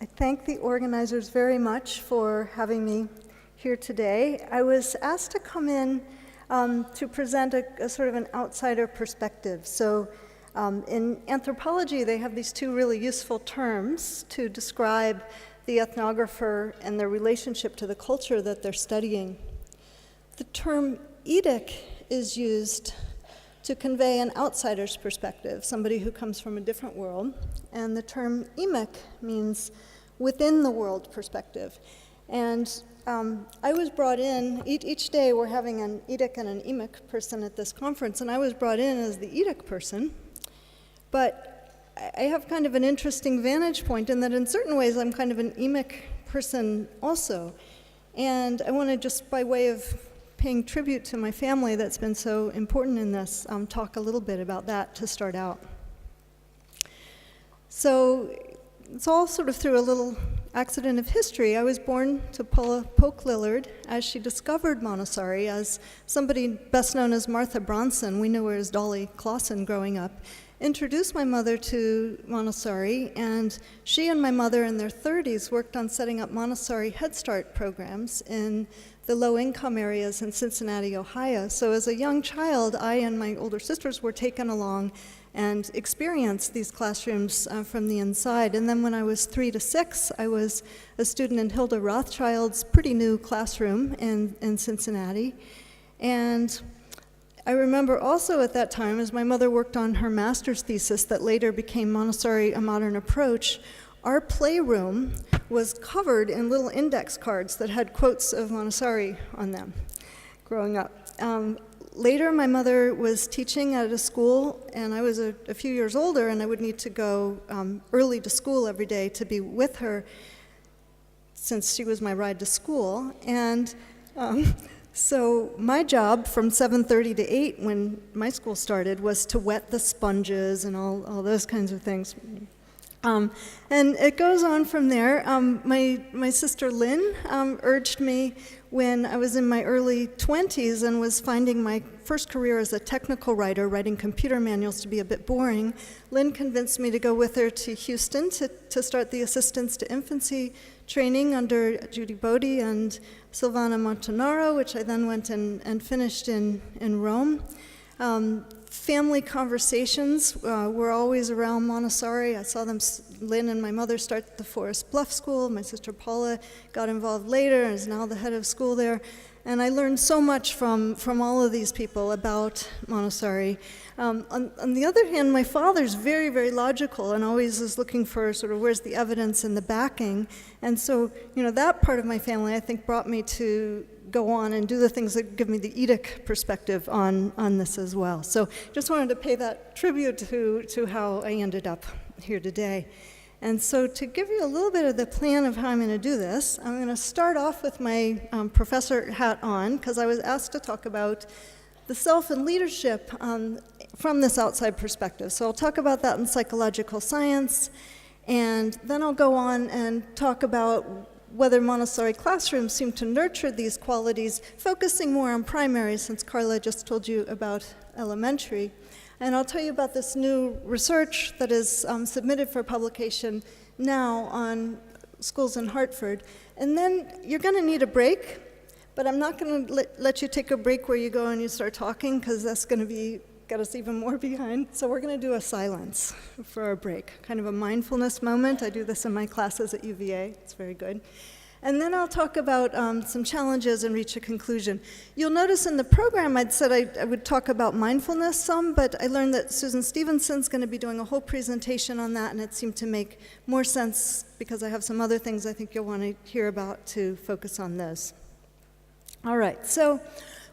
I thank the organizers very much for having me here today. I was asked to come in to present a sort of an outsider perspective. So in anthropology, they have these two really useful terms to describe the ethnographer and their relationship to the culture that they're studying. The term edic is used to convey an outsider's perspective, somebody who comes from a different world, and the term emic means within the world perspective. And I was brought in, each day we're having an edic and an emic person at this conference, and I was brought in as the edic person, but I have kind of an interesting vantage point in that in certain ways I'm kind of an emic person also. And I want to just, by way of paying tribute to my family that's been so important in this, talk a little bit about that to start out. So it's all sort of through a little accident of history. I was born to Paula Polk Lillard as she discovered Montessori, as somebody best known as Martha Bronson, we knew her as Dolly Clausen growing up, introduced my mother to Montessori, and she and my mother in their 30s worked on setting up Montessori Head Start programs in the low-income areas in Cincinnati, Ohio. So as a young child, I and my older sisters were taken along and experienced these classrooms from the inside. And then when I was 3 to 6, I was a student in Hilda Rothschild's pretty new classroom in Cincinnati. And I remember also at that time, as my mother worked on her master's thesis that later became Montessori, A Modern Approach, our playroom was covered in little index cards that had quotes of Montessori on them growing up. Later, my mother was teaching at a school, and I was a few years older, and I would need to go early to school every day to be with her, since she was my ride to school. And so my job from 7:30 to 8 when my school started was to wet the sponges and all those kinds of things. And it goes on from there. My sister Lynn urged me when I was in my early 20s and was finding my first career as a technical writer, writing computer manuals, to be a bit boring. Lynn convinced me to go with her to Houston to start the Assistance to Infancy training under Judy Bodie and Silvana Montanaro, which I then went and finished in Rome. Family conversations were always around Montessori. I saw them, Lynn and my mother, start the Forest Bluff School. My sister Paula got involved later and is now the head of school there. And I learned so much from all of these people about Montessori. On the other hand, my father's very, very logical and always is looking for sort of where's the evidence and the backing. And so, that part of my family, I think, brought me to go on and do the things that give me the edic perspective on this as well. So just wanted to pay that tribute to how I ended up here today. And so to give you a little bit of the plan of how I'm going to do this, I'm going to start off with my professor hat on, because I was asked to talk about the self and leadership from this outside perspective. So I'll talk about that in psychological science, and then I'll go on and talk about whether Montessori classrooms seem to nurture these qualities, focusing more on primary, since Carla just told you about elementary. And I'll tell you about this new research that is submitted for publication now on schools in Hartford. And then you're going to need a break, but I'm not going to let you take a break where you go and you start talking, because that's going to get us even more behind. So we're going to do a silence for our break, kind of a mindfulness moment. I do this in my classes at UVA. It's very good. And then I'll talk about some challenges and reach a conclusion. You'll notice in the program I'd said I would talk about mindfulness some, but I learned that Susan Stevenson's going to be doing a whole presentation on that, and it seemed to make more sense because I have some other things I think you'll want to hear about to focus on those. All right, so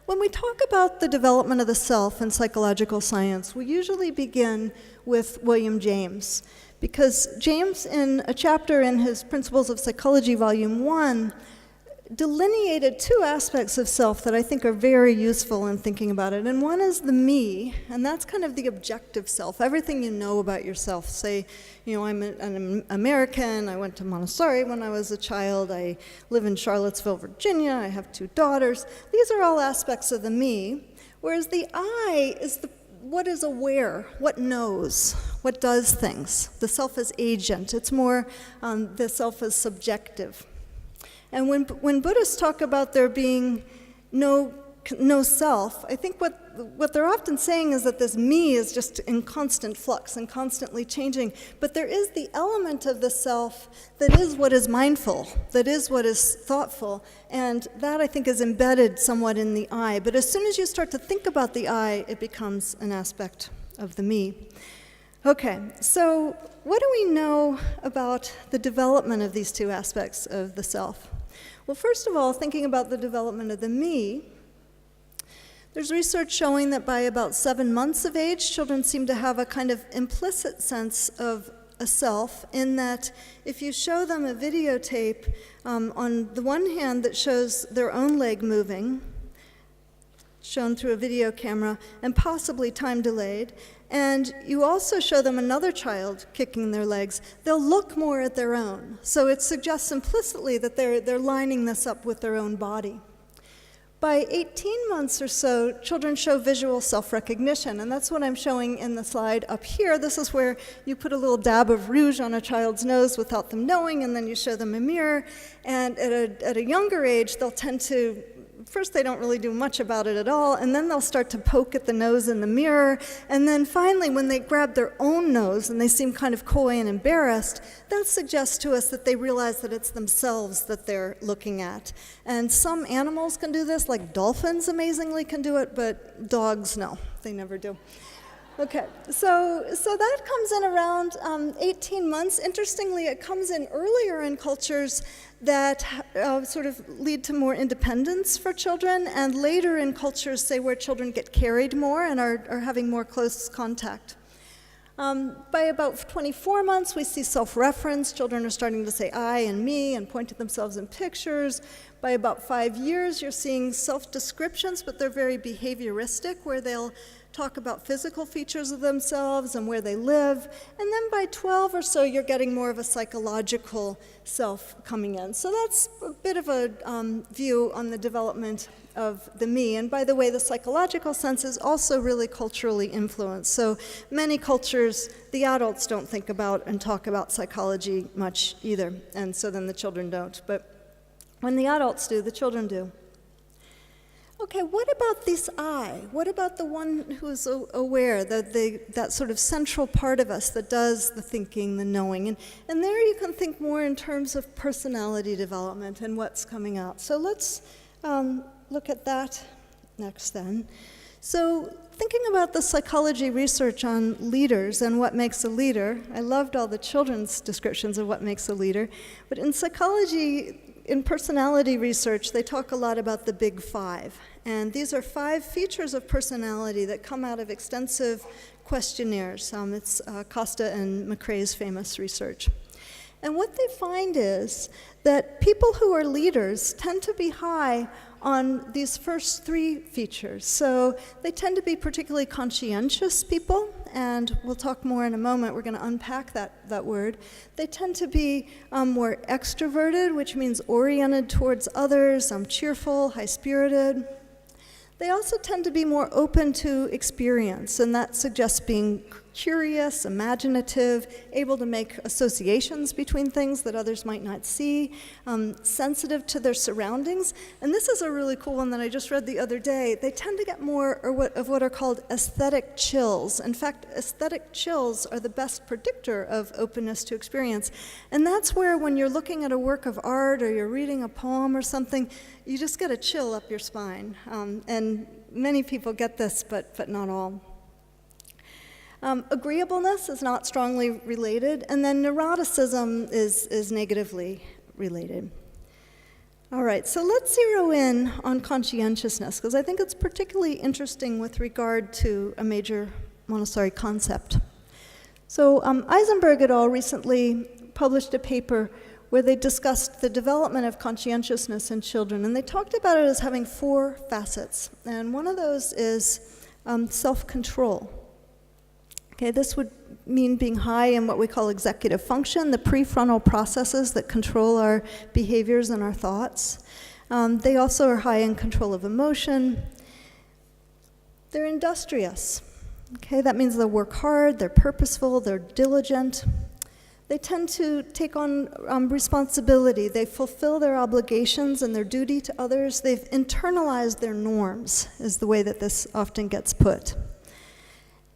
when we talk about the development of the self in psychological science, we usually begin with William James, because James, in a chapter in his Principles of Psychology, Volume 1, delineated two aspects of self that I think are very useful in thinking about it. And one is the me, and that's kind of the objective self, everything you know about yourself. Say, I'm an American, I went to Montessori when I was a child, I live in Charlottesville, Virginia, I have 2 daughters. These are all aspects of the me, whereas the I is what is aware, what knows, what does things. The self is agent. It's more the self is subjective. And when Buddhists talk about there being no self, I think what they're often saying is that this me is just in constant flux and constantly changing. But there is the element of the self that is what is mindful, that is what is thoughtful, and that I think is embedded somewhat in the I. But as soon as you start to think about the I, it becomes an aspect of the me. Okay, so what do we know about the development of these two aspects of the self? Well, first of all, thinking about the development of the me, there's research showing that by about 7 months of age, children seem to have a kind of implicit sense of a self, in that if you show them a videotape on the one hand that shows their own leg moving, shown through a video camera, and possibly time delayed, and you also show them another child kicking their legs, they'll look more at their own. So it suggests implicitly that they're lining this up with their own body. By 18 months or so, children show visual self-recognition, and that's what I'm showing in the slide up here. This is where you put a little dab of rouge on a child's nose without them knowing, and then you show them a mirror. And at a younger age, they'll tend to, first they don't really do much about it at all, and then they'll start to poke at the nose in the mirror, and then finally when they grab their own nose and they seem kind of coy and embarrassed, that suggests to us that they realize that it's themselves that they're looking at. And some animals can do this, like dolphins amazingly can do it, but dogs, no, they never do. Okay, so that comes in around 18 months. Interestingly, it comes in earlier in cultures that sort of lead to more independence for children, and later in cultures, say, where children get carried more and are having more close contact. By about 24 months, we see self-reference. Children are starting to say I and me and point at themselves in pictures. By about 5 years, you're seeing self-descriptions, but they're very behavioristic, where they'll talk about physical features of themselves and where they live. And then by 12 or so, you're getting more of a psychological self coming in. So that's a bit of a view on the development of the me. And by the way, the psychological sense is also really culturally influenced. So many cultures, the adults don't think about and talk about psychology much either, and so then the children don't. But when the adults do, the children do. Okay, what about this I? What about the one who's aware, that sort of central part of us that does the thinking, the knowing? And there you can think more in terms of personality development and what's coming out. So let's look at that next then. So thinking about the psychology research on leaders and what makes a leader, I loved all the children's descriptions of what makes a leader, but in psychology, in personality research, they talk a lot about the big five. And these are 5 features of personality that come out of extensive questionnaires. It's Costa and McRae's famous research. And what they find is that people who are leaders tend to be high on these first 3 features. So they tend to be particularly conscientious people, and we'll talk more in a moment. We're going to unpack that word. They tend to be more extroverted, which means oriented towards others, cheerful, high-spirited. They also tend to be more open to experience, and that suggests being curious, imaginative, able to make associations between things that others might not see, sensitive to their surroundings. And this is a really cool one that I just read the other day. They tend to get more of what are called aesthetic chills. In fact, aesthetic chills are the best predictor of openness to experience. And that's where when you're looking at a work of art or you're reading a poem or something, you just get a chill up your spine. And many people get this, but not all. Agreeableness is not strongly related, and then neuroticism is negatively related. All right, so let's zero in on conscientiousness, because I think it's particularly interesting with regard to a major Montessori concept. So Eisenberg et al. Recently published a paper where they discussed the development of conscientiousness in children, and they talked about it as having 4 facets, and one of those is self-control. Okay, this would mean being high in what we call executive function, the prefrontal processes that control our behaviors and our thoughts. They also are high in control of emotion. They're industrious. Okay, that means they'll work hard, they're purposeful, they're diligent. They tend to take on responsibility. They fulfill their obligations and their duty to others. They've internalized their norms, is the way that this often gets put.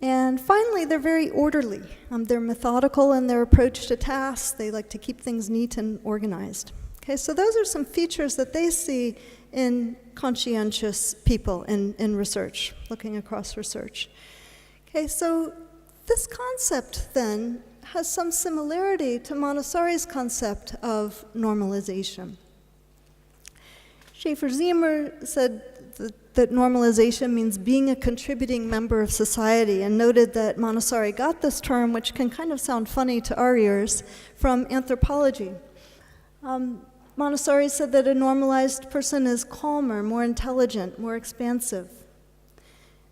And finally, they're very orderly. They're methodical in their approach to tasks. They like to keep things neat and organized. Okay, so those are some features that they see in conscientious people in research, looking across research. Okay, so this concept then has some similarity to Montessori's concept of normalization. Schaefer-Ziemer said that normalization means being a contributing member of society, and noted that Montessori got this term, which can kind of sound funny to our ears, from anthropology. Montessori said that a normalized person is calmer, more intelligent, more expansive.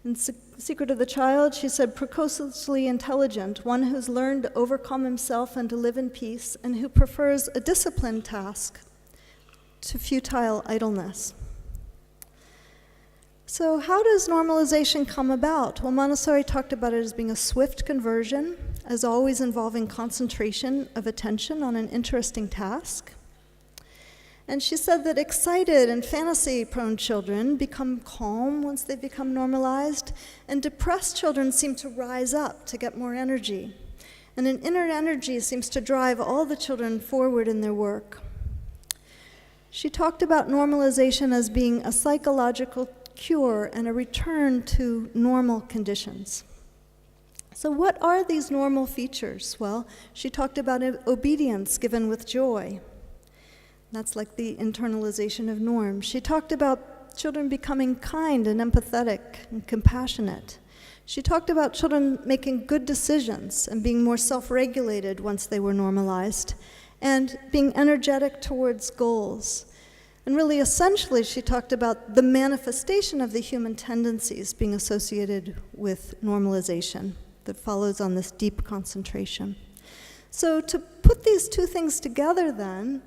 In Secret of the Child, she said, precociously intelligent, one who's learned to overcome himself and to live in peace, and who prefers a disciplined task to futile idleness. So how does normalization come about? Well, Montessori talked about it as being a swift conversion, as always involving concentration of attention on an interesting task. And she said that excited and fantasy-prone children become calm once they become normalized, and depressed children seem to rise up to get more energy. And an inner energy seems to drive all the children forward in their work. She talked about normalization as being a psychological cure and a return to normal conditions. So what are these normal features? Well, she talked about obedience given with joy. That's like the internalization of norms. She talked about children becoming kind and empathetic and compassionate. She talked about children making good decisions and being more self-regulated once they were normalized, and being energetic towards goals. And really, essentially, she talked about the manifestation of the human tendencies being associated with normalization that follows on this deep concentration. So to put these two things together then,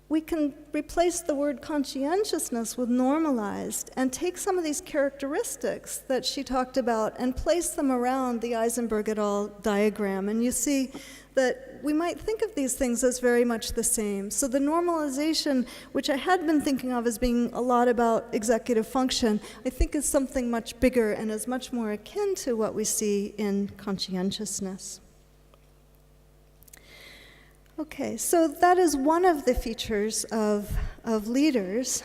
we can replace the word conscientiousness with normalized and take some of these characteristics that she talked about and place them around the Eisenberg et al. Diagram. And you see that we might think of these things as very much the same. So the normalization, which I had been thinking of as being a lot about executive function, I think is something much bigger and is much more akin to what we see in conscientiousness. Okay, so that is one of the features of leaders,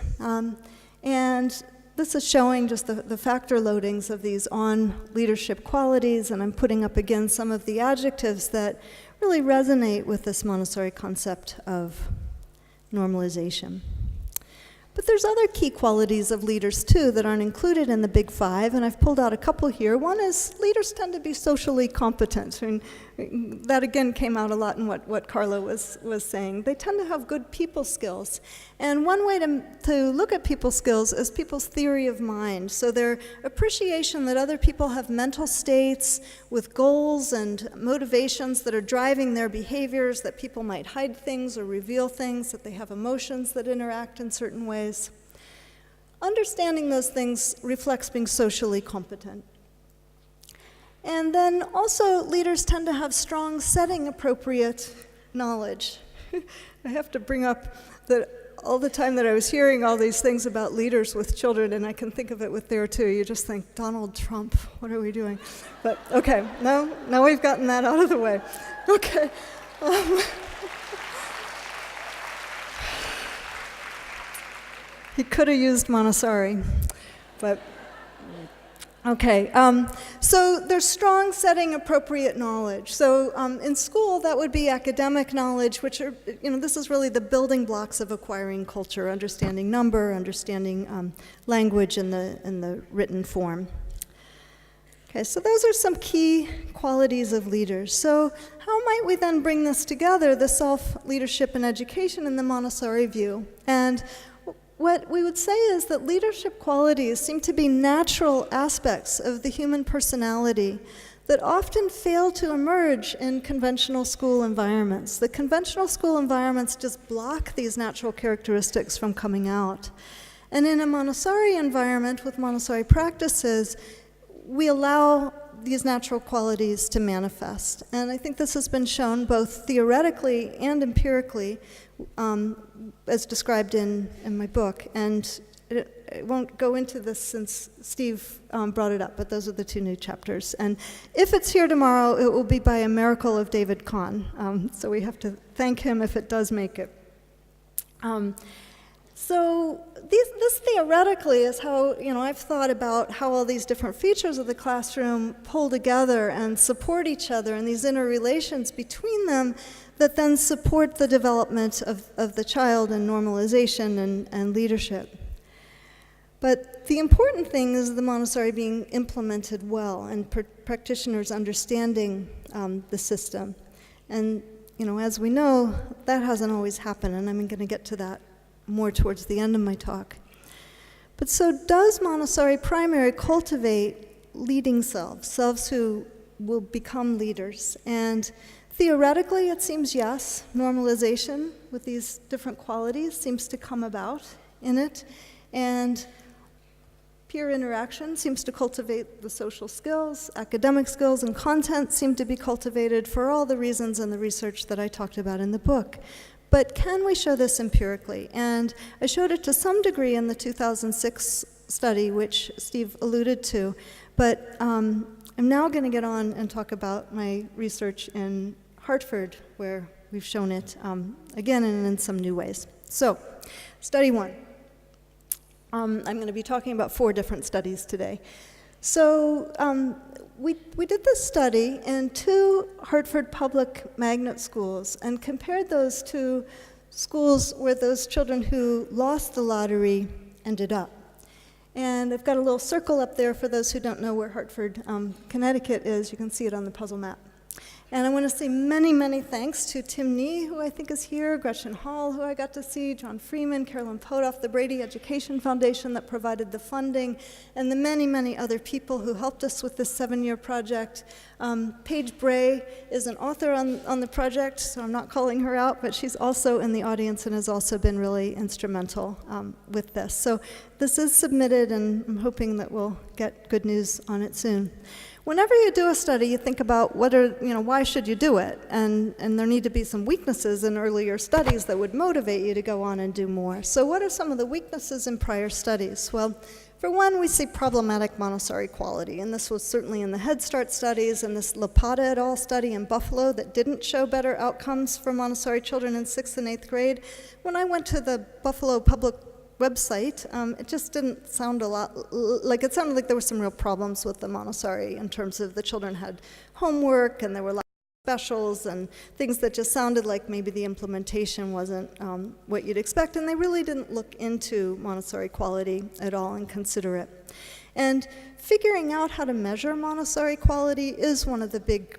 and this is showing just the factor loadings of these on leadership qualities, and I'm putting up again some of the adjectives that really resonate with this Montessori concept of normalization. But there's other key qualities of leaders, too, that aren't included in the Big Five, and I've pulled out a couple here. One is leaders tend to be socially competent. I mean, that, again, came out a lot in what Carla was saying. They tend to have good people skills. And one way to look at people skills is people's theory of mind. So their appreciation that other people have mental states with goals and motivations that are driving their behaviors, that people might hide things or reveal things, that they have emotions that interact in certain ways. Understanding those things reflects being socially competent. And then also leaders tend to have strong setting-appropriate knowledge. I have to bring up that all the time that I was hearing all these things about leaders with children, and I can think of it with there too, you just think, Donald Trump, what are we doing? But okay, now we've gotten that out of the way. Okay. He could have used Montessori, but okay. So there's strong setting appropriate knowledge. So in school, that would be academic knowledge, which are, this is really the building blocks of acquiring culture, understanding number, understanding language in the written form. Okay, so those are some key qualities of leaders. So how might we then bring this together, the self-leadership and education in the Montessori view? And what we would say is that leadership qualities seem to be natural aspects of the human personality that often fail to emerge in conventional school environments. The conventional school environments just block these natural characteristics from coming out. And in a Montessori environment with Montessori practices, we allow these natural qualities to manifest. And I think this has been shown both theoretically and empirically, as described in my book. And I won't go into this since Steve brought it up, but those are the two new chapters. And if it's here tomorrow, it will be by a miracle of David Kahn. So we have to thank him if it does make it. So this theoretically is how, I've thought about how all these different features of the classroom pull together and support each other, and these interrelations between them that then support the development of the child and normalization and leadership. But the important thing is the Montessori being implemented well and practitioners understanding the system. And, as we know, that hasn't always happened, and I'm going to get to that more towards the end of my talk. But so does Montessori primary cultivate leading selves who will become leaders? And theoretically, it seems yes. Normalization with these different qualities seems to come about in it. And peer interaction seems to cultivate the social skills, academic skills, and content seem to be cultivated for all the reasons in the research that I talked about in the book. But can we show this empirically? And I showed it to some degree in the 2006 study, which Steve alluded to. But I'm now going to get on and talk about my research in Hartford, where we've shown it again and in some new ways. So, study one. I'm going to be talking about 4 different studies today. So we did this study in 2 Hartford public magnet schools and compared those to schools where those children who lost the lottery ended up. And I've got a little circle up there for those who don't know where Hartford, Connecticut is. You can see it on the puzzle map. And I want to say many, many thanks to Tim Nee, who I think is here, Gretchen Hall, who I got to see, John Freeman, Carolyn Potoff, the Brady Education Foundation that provided the funding, and the many, many other people who helped us with this 7-year project. Paige Bray is an author on the project, so I'm not calling her out, but she's also in the audience and has also been really instrumental with this. So this is submitted, and I'm hoping that we'll get good news on it soon. Whenever you do a study, you think about why should you do it? And there need to be some weaknesses in earlier studies that would motivate you to go on and do more. So what are some of the weaknesses in prior studies? Well, for one, we see problematic Montessori quality, and this was certainly in the Head Start studies and this Lapata et al. Study in Buffalo that didn't show better outcomes for Montessori children in 6th and 8th grade. When I went to the Buffalo Public website, it just didn't sound a lot like, it sounded like there were some real problems with the Montessori in terms of the children had homework and there were lots of specials and things that just sounded like maybe the implementation wasn't what you'd expect, and they really didn't look into Montessori quality at all and consider it. And figuring out how to measure Montessori quality is one of the big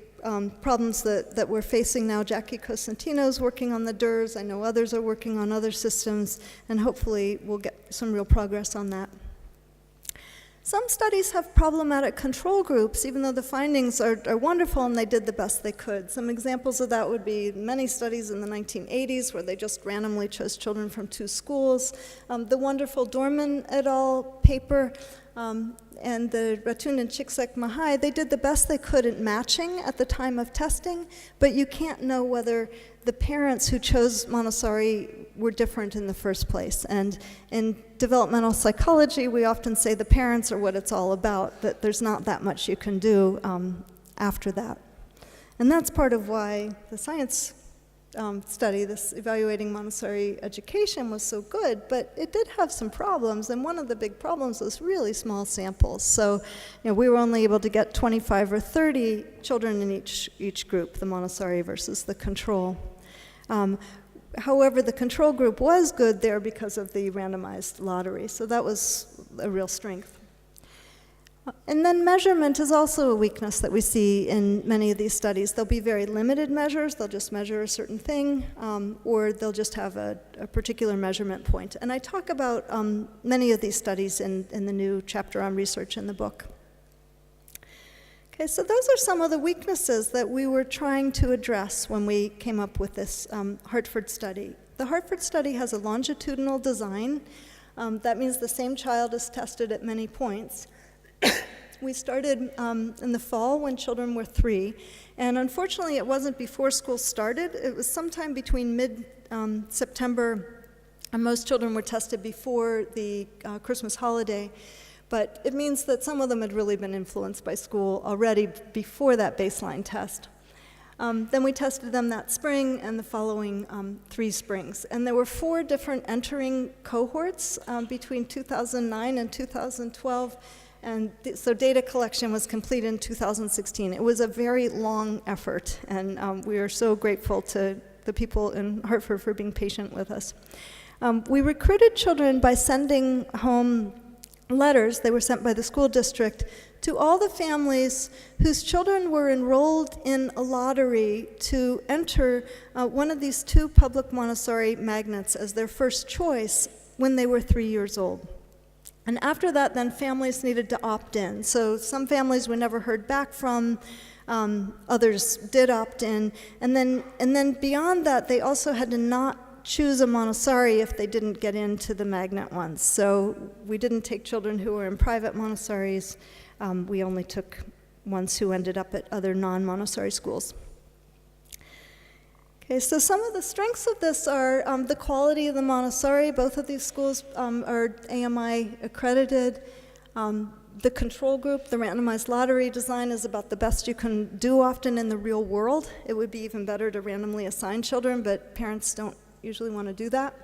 problems that we're facing now. Jackie Cosentino's working on the DERS. I know others are working on other systems, and hopefully we'll get some real progress on that. Some studies have problematic control groups, even though the findings are wonderful and they did the best they could. Some examples of that would be many studies in the 1980s where they just randomly chose children from 2 schools. The wonderful Dorman et al. Paper and the Ratun and Chiksek Mahai, they did the best they could at matching at the time of testing, but you can't know whether the parents who chose Montessori were different in the first place. And in developmental psychology, we often say the parents are what it's all about, that there's not that much you can do after that. And that's part of why the science study, this evaluating Montessori education, was so good, but it did have some problems, and one of the big problems was really small samples. So, we were only able to get 25 or 30 children in each group, the Montessori versus the control. However, the control group was good there because of the randomized lottery, so that was a real strength. And then measurement is also a weakness that we see in many of these studies. There'll be very limited measures. They'll just measure a certain thing, or they'll just have a particular measurement point. And I talk about many of these studies in the new chapter on research in the book. Okay, so those are some of the weaknesses that we were trying to address when we came up with this Hartford study. The Hartford study has a longitudinal design. That means the same child is tested at many points. We started in the fall when children were 3, and unfortunately it wasn't before school started. It was sometime between mid-September, and most children were tested before the Christmas holiday. But it means that some of them had really been influenced by school already before that baseline test. Then we tested them that spring and the following 3 springs. And there were 4 different entering cohorts between 2009 and 2012. And so data collection was complete in 2016. It was a very long effort, and we are so grateful to the people in Hartford for being patient with us. We recruited children by sending home letters. They were sent by the school district to all the families whose children were enrolled in a lottery to enter one of these 2 public Montessori magnets as their first choice when they were 3 years old. And after that, then families needed to opt in. So some families we never heard back from, others did opt in, and then beyond that, they also had to not choose a Montessori if they didn't get into the magnet ones. So we didn't take children who were in private Montessoris. We only took ones who ended up at other non-Montessori schools. Okay, so some of the strengths of this are the quality of the Montessori. Both of these schools are AMI accredited. The control group, the randomized lottery design, is about the best you can do often in the real world. It would be even better to randomly assign children, but parents don't usually want to do that.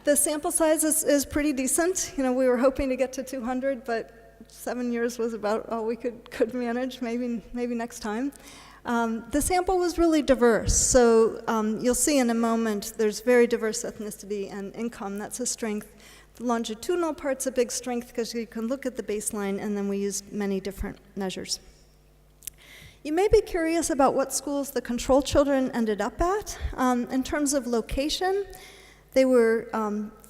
The sample size is pretty decent. You know, we were hoping to get to 200, but 7 years was about all we could manage, maybe next time. The sample was really diverse, so you'll see in a moment there's very diverse ethnicity and income. That's a strength. The longitudinal part's a big strength because you can look at the baseline, and then we used many different measures. You may be curious about what schools the control children ended up at. In terms of location, they were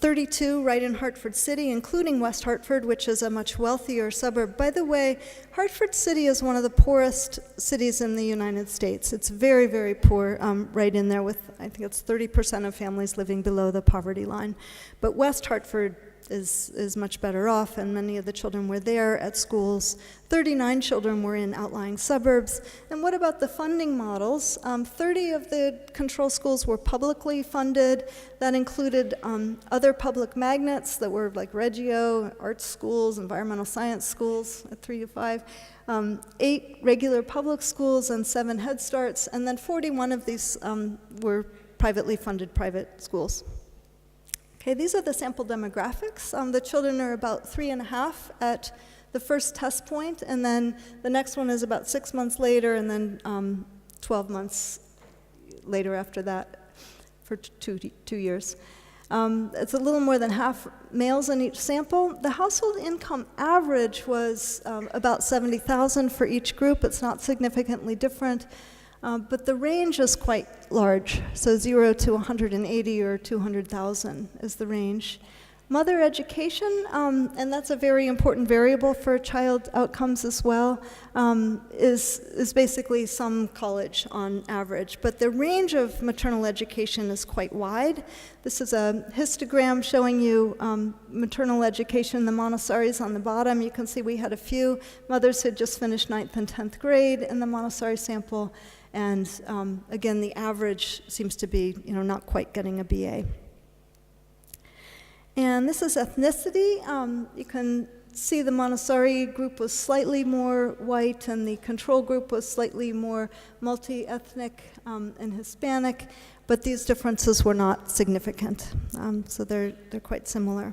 32 right in Hartford City, including West Hartford, which is a much wealthier suburb. By the way, Hartford City is one of the poorest cities in the United States. It's very, very poor, right in there with, I think it's 30% of families living below the poverty line. But West Hartford is much better off, and many of the children were there at schools. 39 children were in outlying suburbs. And what about the funding models? 30 of the control schools were publicly funded. That included other public magnets that were like Reggio, art schools, environmental science schools at 3 to 5, 8 regular public schools, and 7 Head Starts, and then 41 of these were privately funded private schools. Okay, these are the sample demographics. The children are about 3.5 at the first test point, and then the next one is about 6 months later, and then 12 months later after that for 2 years. It's a little more than half males in each sample. The household income average was about $70,000 for each group. It's not significantly different. But the range is quite large, so 0 to 180 or 200,000 is the range. Mother education, and that's a very important variable for child outcomes as well, is basically some college on average. But the range of maternal education is quite wide. This is a histogram showing you maternal education. The Montessori's on the bottom. You can see we had a few mothers who had just finished 9th and 10th grade in the Montessori sample. And again, the average seems to be, not quite getting a BA. And this is ethnicity. You can see the Montessori group was slightly more white, and the control group was slightly more multi-ethnic and Hispanic, but these differences were not significant. So they're quite similar.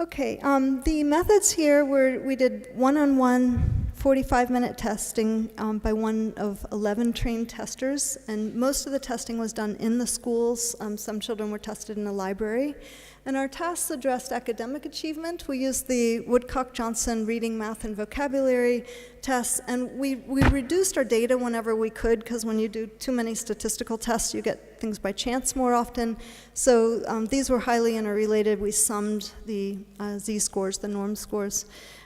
Okay, the methods here were, we did one-on-one 45-minute testing by one of 11 trained testers, and most of the testing was done in the schools. Some children were tested in a library. And our tasks addressed academic achievement. We used the Woodcock-Johnson reading, math, and vocabulary tests, and we reduced our data whenever we could, because when you do too many statistical tests, you get things by chance more often. So these were highly interrelated. We summed the z-scores, the norm scores.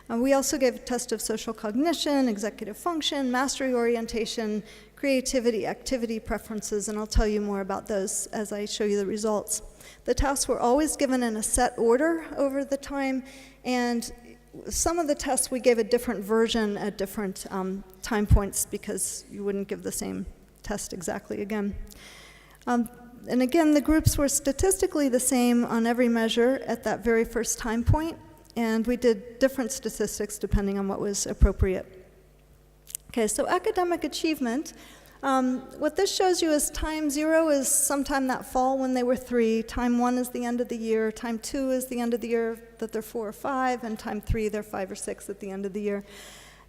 We also gave a test of social cognition, executive function, mastery orientation, creativity, activity preferences, and I'll tell you more about those as I show you the results. The tasks were always given in a set order over the time, and some of the tests we gave a different version at different time points because you wouldn't give the same test exactly again. And again, the groups were statistically the same on every measure at that very first time point, and we did different statistics depending on what was appropriate. Okay, so academic achievement. What this shows you is time 0 is sometime that fall when they were 3, time 1 is the end of the year, time 2 is the end of the year that they're 4 or 5, and time 3 they're 5 or 6 at the end of the year.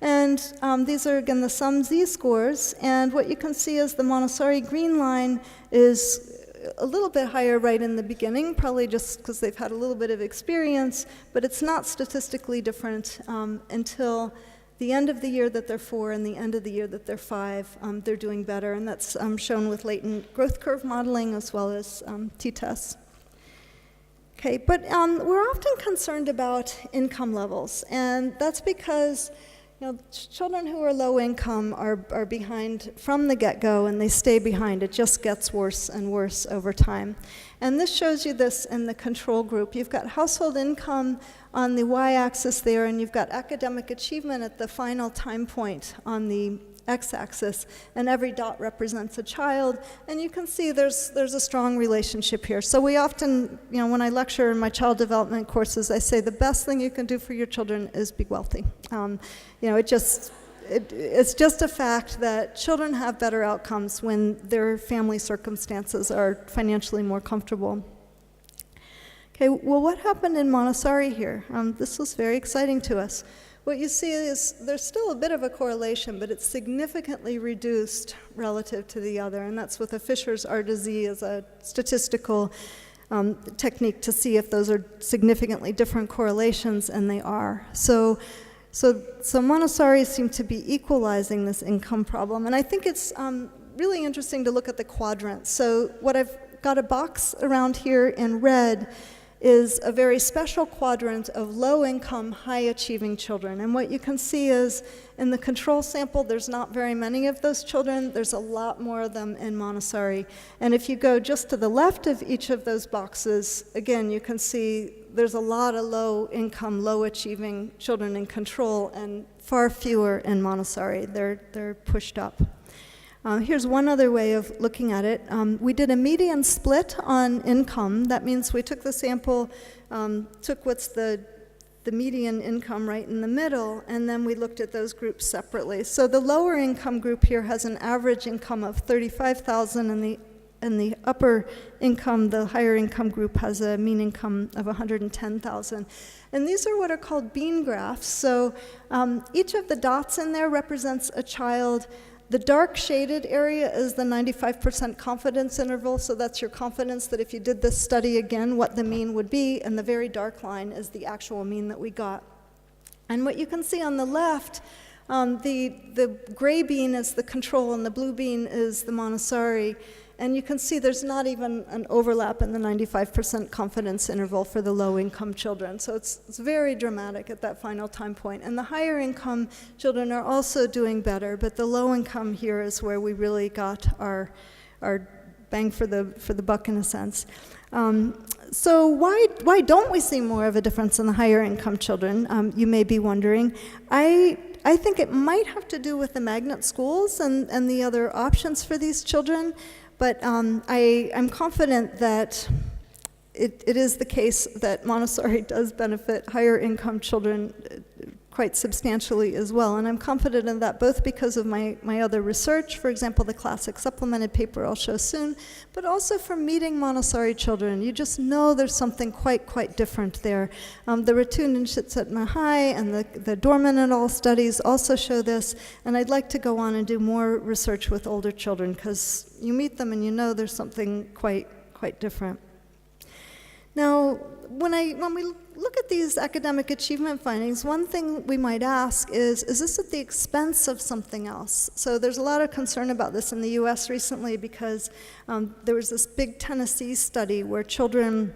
And these are, again, the sum z-scores, and what you can see is the Montessori green line is a little bit higher right in the beginning, probably just because they've had a little bit of experience, but it's not statistically different until the end of the year that they're 4 and the end of the year that they're 5, they're doing better, and that's shown with latent growth curve modeling as well as t-tests. Okay, but we're often concerned about income levels, and that's because children who are low income are behind from the get-go, and they stay behind. It just gets worse and worse over time. And this shows you this in the control group. You've got household income on the y-axis there, and you've got academic achievement at the final time point on the x-axis, and every dot represents a child, and you can see there's a strong relationship here. So we often, when I lecture in my child development courses, I say the best thing you can do for your children is be wealthy. It's just a fact that children have better outcomes when their family circumstances are financially more comfortable. Okay, well, what happened in Montessori here? This was very exciting to us. What you see is there's still a bit of a correlation, but it's significantly reduced relative to the other, and that's with a Fisher's R to Z as a statistical technique to see if those are significantly different correlations, and they are. So Montessori seem to be equalizing this income problem, and I think it's really interesting to look at the quadrants. So what I've got a box around here in red is a very special quadrant of low-income, high-achieving children. And what you can see is in the control sample, there's not very many of those children. There's a lot more of them in Montessori. And if you go just to the left of each of those boxes, again, you can see there's a lot of low-income, low-achieving children in control and far fewer in Montessori. They're pushed up. Here's one other way of looking at it. We did a median split on income. That means we took the sample, took what's the median income right in the middle, and then we looked at those groups separately. So the lower income group here has an average income of $35,000, and the upper income, the higher income group, has a mean income of $110,000. And these are what are called bean graphs. So each of the dots in there represents a child. The dark shaded area is the 95% confidence interval, so that's your confidence that if you did this study again, what the mean would be, and the very dark line is the actual mean that we got. And what you can see on the left, the gray bean is the control and the blue bean is the Montessori, and you can see there's not even an overlap in the 95% confidence interval for the low-income children. So it's very dramatic at that final time point. And the higher-income children are also doing better, but the low-income here is where we really got our bang for the buck in a sense. So why don't we see more of a difference in the higher-income children? You may be wondering. I think it might have to do with the magnet schools and the other options for these children. But I'm confident that it is the case that Montessori does benefit higher income children quite substantially as well. And I'm confident in that both because of my other research, for example, the classic supplemented paper I'll show soon, but also from meeting Montessori children. You just know there's something quite different there. The Ratun and Shitsat-Mahai and the Dorman et al. Studies also show this, and I'd like to go on and do more research with older children because you meet them and you know there's something quite different. Now, when we look at these academic achievement findings, one thing we might ask is this at the expense of something else? So there's a lot of concern about this in the US recently because there was this big Tennessee study where children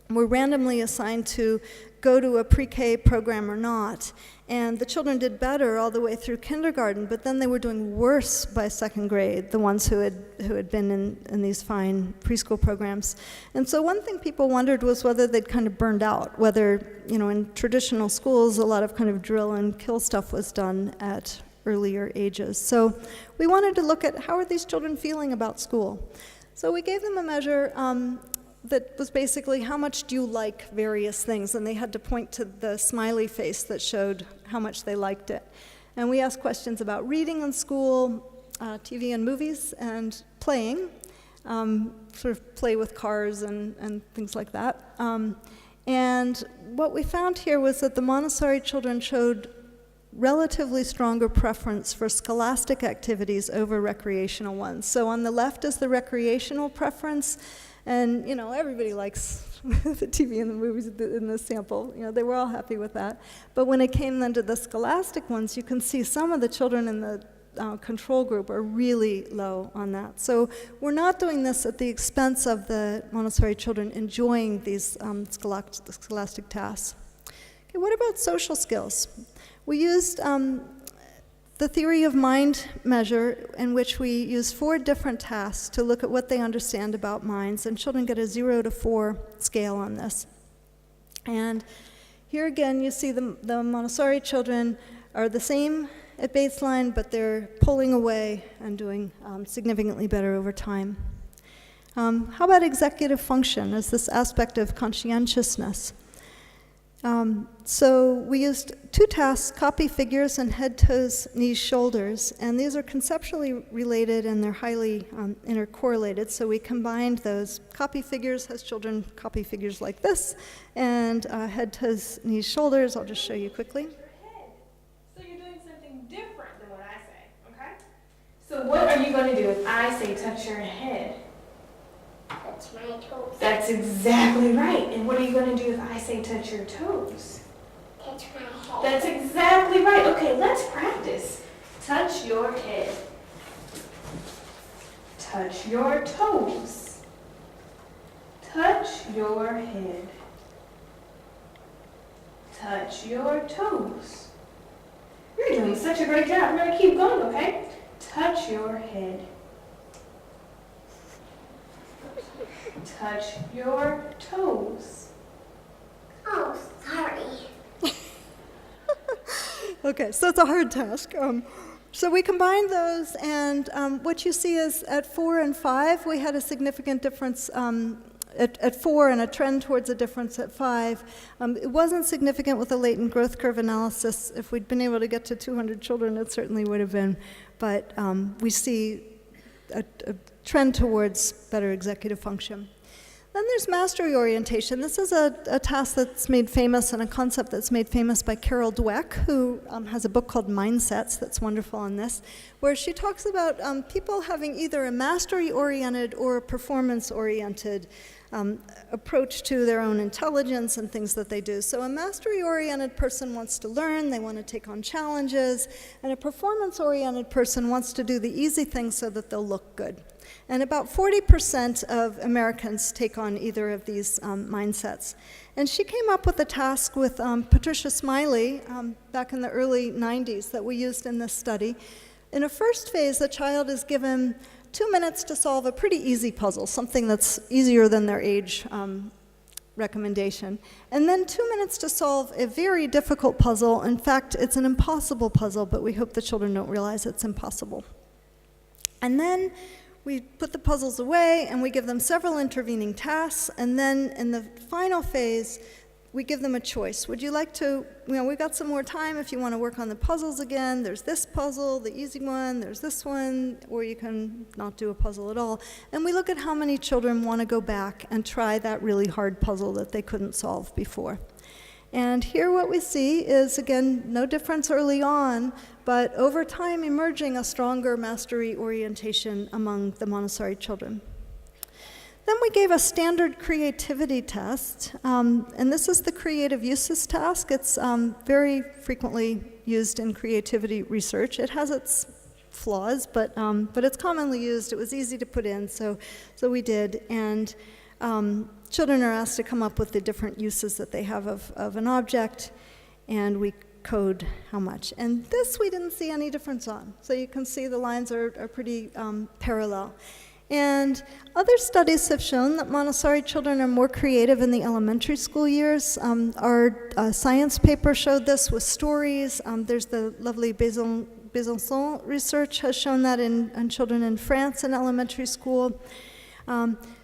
were randomly assigned to go to a pre-K program or not. And the children did better all the way through kindergarten, but then they were doing worse by second grade, the ones who had been in these fine preschool programs. And so one thing people wondered was whether they'd kind of burned out, whether, in traditional schools, a lot of kind of drill and kill stuff was done at earlier ages. So we wanted to look at how are these children feeling about school. So we gave them a measure that was basically how much do you like various things, and they had to point to the smiley face that showed how much they liked it. And we asked questions about reading in school, TV and movies, and playing, sort of play with cars and things like that. And what we found here was that the Montessori children showed relatively stronger preference for scholastic activities over recreational ones. So on the left is the recreational preference, and everybody likes the TV and the movies in this sample. They were all happy with that. But when it came then to the scholastic ones, you can see some of the children in the control group are really low on that. So we're not doing this at the expense of the Montessori children enjoying these scholastic tasks. Okay, what about social skills? We used the theory of mind measure, in which we use 4 different tasks to look at what they understand about minds, and children get a 0 to 4 scale on this. And here again, you see the Montessori children are the same at baseline, but they're pulling away and doing significantly better over time. How about executive function as this aspect of conscientiousness? So we used 2 tasks, copy figures and head, toes, knees, shoulders, and these are conceptually related and they're highly intercorrelated, so we combined those. Copy figures has children copy figures like this, and head, toes, knees, shoulders, I'll just show you quickly. So you're doing something different than what I say, okay? So what are you going to do if I say touch your head? Touch my toes. That's exactly right. And what are you going to do if I say touch your toes? Touch my head. That's exactly right. Okay, let's practice. Touch your head. Touch your toes. Touch your head. Touch your toes. You're doing such a great job. We're going to keep going, okay? Touch your head. Touch your toes. Oh, sorry. Okay, so it's a hard task. So we combined those, and what you see is at 4 and 5, we had a significant difference at 4 and a trend towards a difference at 5. It wasn't significant with the latent growth curve analysis. If we'd been able to get to 200 children, it certainly would have been. But we see a trend towards better executive function. Then there's mastery orientation. This is a task that's made famous and a concept that's made famous by Carol Dweck, who has a book called Mindsets that's wonderful on this, where she talks about people having either a mastery-oriented or a performance-oriented approach to their own intelligence and things that they do. So a mastery-oriented person wants to learn, they want to take on challenges, and a performance-oriented person wants to do the easy things so that they'll look good. And about 40% of Americans take on either of these mindsets. And she came up with a task with Patricia Smiley back in the early 90s that we used in this study. In a first phase, the child is given 2 minutes to solve a pretty easy puzzle, something that's easier than their age recommendation. And then 2 minutes to solve a very difficult puzzle. In fact, it's an impossible puzzle, but we hope the children don't realize it's impossible. And then we put the puzzles away and we give them several intervening tasks, and then in the final phase, we give them a choice. Would you like to, we've got some more time if you want to work on the puzzles again. There's this puzzle, the easy one, there's this one, or you can not do a puzzle at all. And we look at how many children want to go back and try that really hard puzzle that they couldn't solve before. And here what we see is, again, no difference early on, but over time emerging a stronger mastery orientation among the Montessori children. Then we gave a standard creativity test, and this is the creative uses task. It's very frequently used in creativity research. It has its flaws, but it's commonly used. It was easy to put in, so we did. And children are asked to come up with the different uses that they have of an object, and we code how much. And this we didn't see any difference on. So you can see the lines are pretty parallel. And other studies have shown that Montessori children are more creative in the elementary school years. Our science paper showed this with stories. There's the lovely Besançon research has shown that in children in France in elementary school.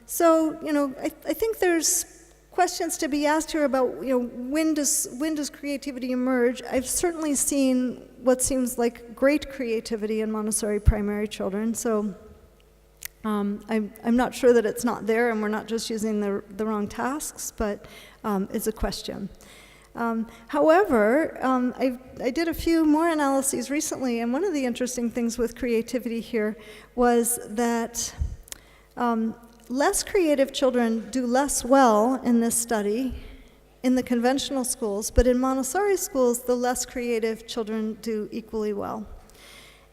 So, I think there's questions to be asked here about, when does creativity emerge? I've certainly seen what seems like great creativity in Montessori primary children, so I'm not sure that it's not there and we're not just using the wrong tasks, but it's a question. However, I did a few more analyses recently, and one of the interesting things with creativity here was that less creative children do less well in this study in the conventional schools, but in Montessori schools, the less creative children do equally well.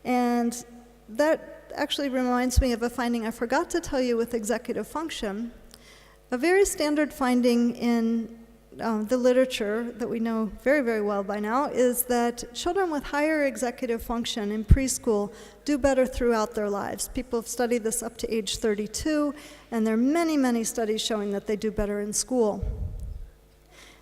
And that actually reminds me of a finding I forgot to tell you with executive function. A very standard finding in the literature that we know very, very well by now is that children with higher executive function in preschool do better throughout their lives. People have studied this up to age 32, and there are many, many studies showing that they do better in school.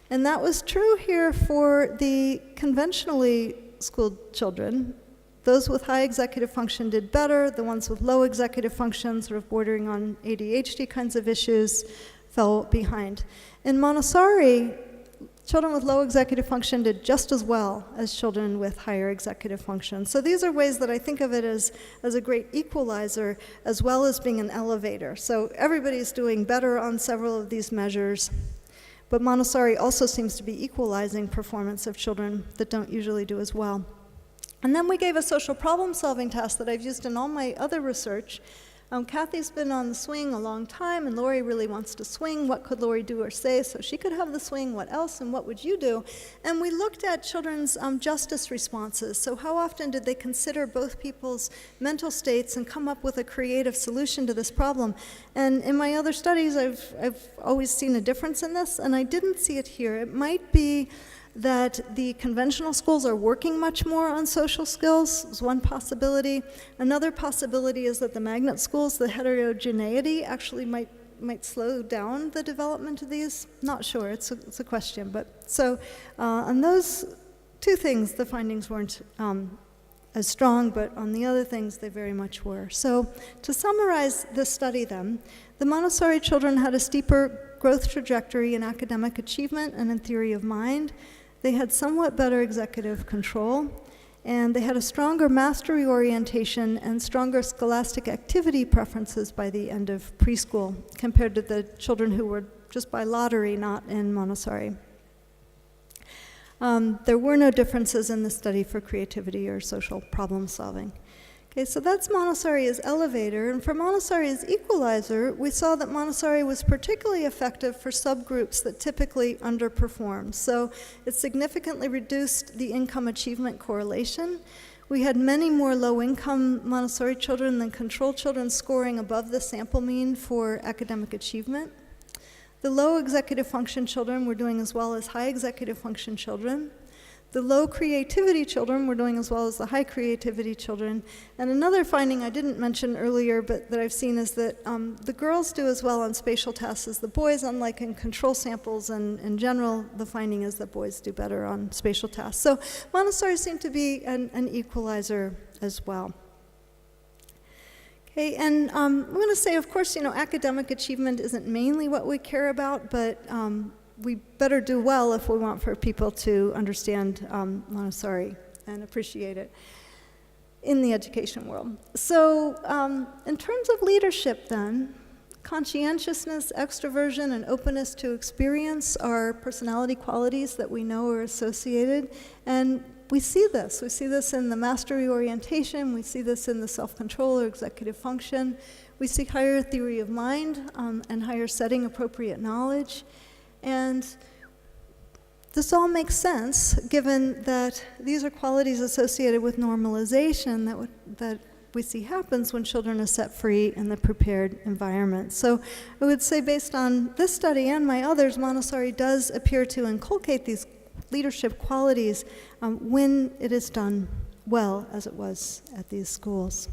And that was true here for the conventionally schooled children. Those with high executive function did better. The ones with low executive function, sort of bordering on ADHD kinds of issues, fell behind. In Montessori, children with low executive function did just as well as children with higher executive function. So these are ways that I think of it as a great equalizer, as well as being an elevator. So everybody's doing better on several of these measures, but Montessori also seems to be equalizing performance of children that don't usually do as well. And then we gave a social problem-solving task that I've used in all my other research. Kathy's been on the swing a long time, and Lori really wants to swing. What could Lori do or say so she could have the swing? What else, and what would you do? And we looked at children's justice responses. So how often did they consider both people's mental states and come up with a creative solution to this problem? And in my other studies, I've always seen a difference in this, and I didn't see it here. It might be that the conventional schools are working much more on social skills is one possibility. Another possibility is that the magnet schools, the heterogeneity, actually might slow down the development of these. Not sure, it's a question. But so on those two things, the findings weren't as strong, but on the other things, they very much were. So to summarize this study then, the Montessori children had a steeper growth trajectory in academic achievement and in theory of mind. They had somewhat better executive control, and they had a stronger mastery orientation and stronger scholastic activity preferences by the end of preschool compared to the children who were just by lottery not in Montessori. There were no differences in the study for creativity or social problem solving. Okay, so that's Montessori as elevator, and for Montessori as equalizer, we saw that Montessori was particularly effective for subgroups that typically underperform. So it significantly reduced the income achievement correlation. We had many more low-income Montessori children than control children scoring above the sample mean for academic achievement. The low executive function children were doing as well as high executive function children. The low creativity children were doing as well as the high creativity children. And another finding I didn't mention earlier, but that I've seen, is that the girls do as well on spatial tasks as the boys, unlike in control samples. And in general, the finding is that boys do better on spatial tasks. So Montessori seemed to be an equalizer as well. Okay, and I'm going to say, of course, academic achievement isn't mainly what we care about, but we better do well if we want for people to understand Montessori and appreciate it in the education world. So in terms of leadership then, conscientiousness, extroversion, and openness to experience are personality qualities that we know are associated. And we see this. We see this in the mastery orientation. We see this in the self-control or executive function. We see higher theory of mind and higher setting appropriate knowledge. And this all makes sense, given that these are qualities associated with normalization that we see happens when children are set free in the prepared environment. So I would say, based on this study and my others, Montessori does appear to inculcate these leadership qualities when it is done well, as it was at these schools.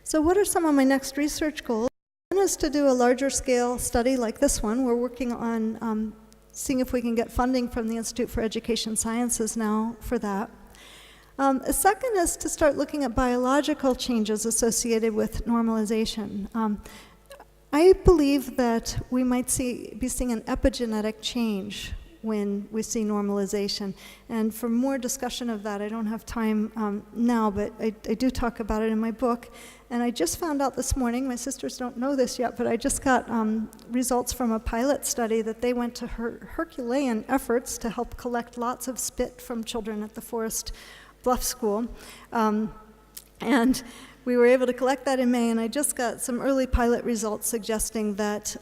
So what are some of my next research goals? One is to do a larger scale study like this one. We're working on seeing if we can get funding from the Institute for Education Sciences now for that. A second is to start looking at biological changes associated with normalization. I believe that we might be seeing an epigenetic change when we see normalization. And for more discussion of that, I don't have time now, but I do talk about it in my book. And I just found out this morning, my sisters don't know this yet, but I just got results from a pilot study that they went to Herculean efforts to help collect lots of spit from children at the Forest Bluff School. And we were able to collect that in May, and I just got some early pilot results suggesting that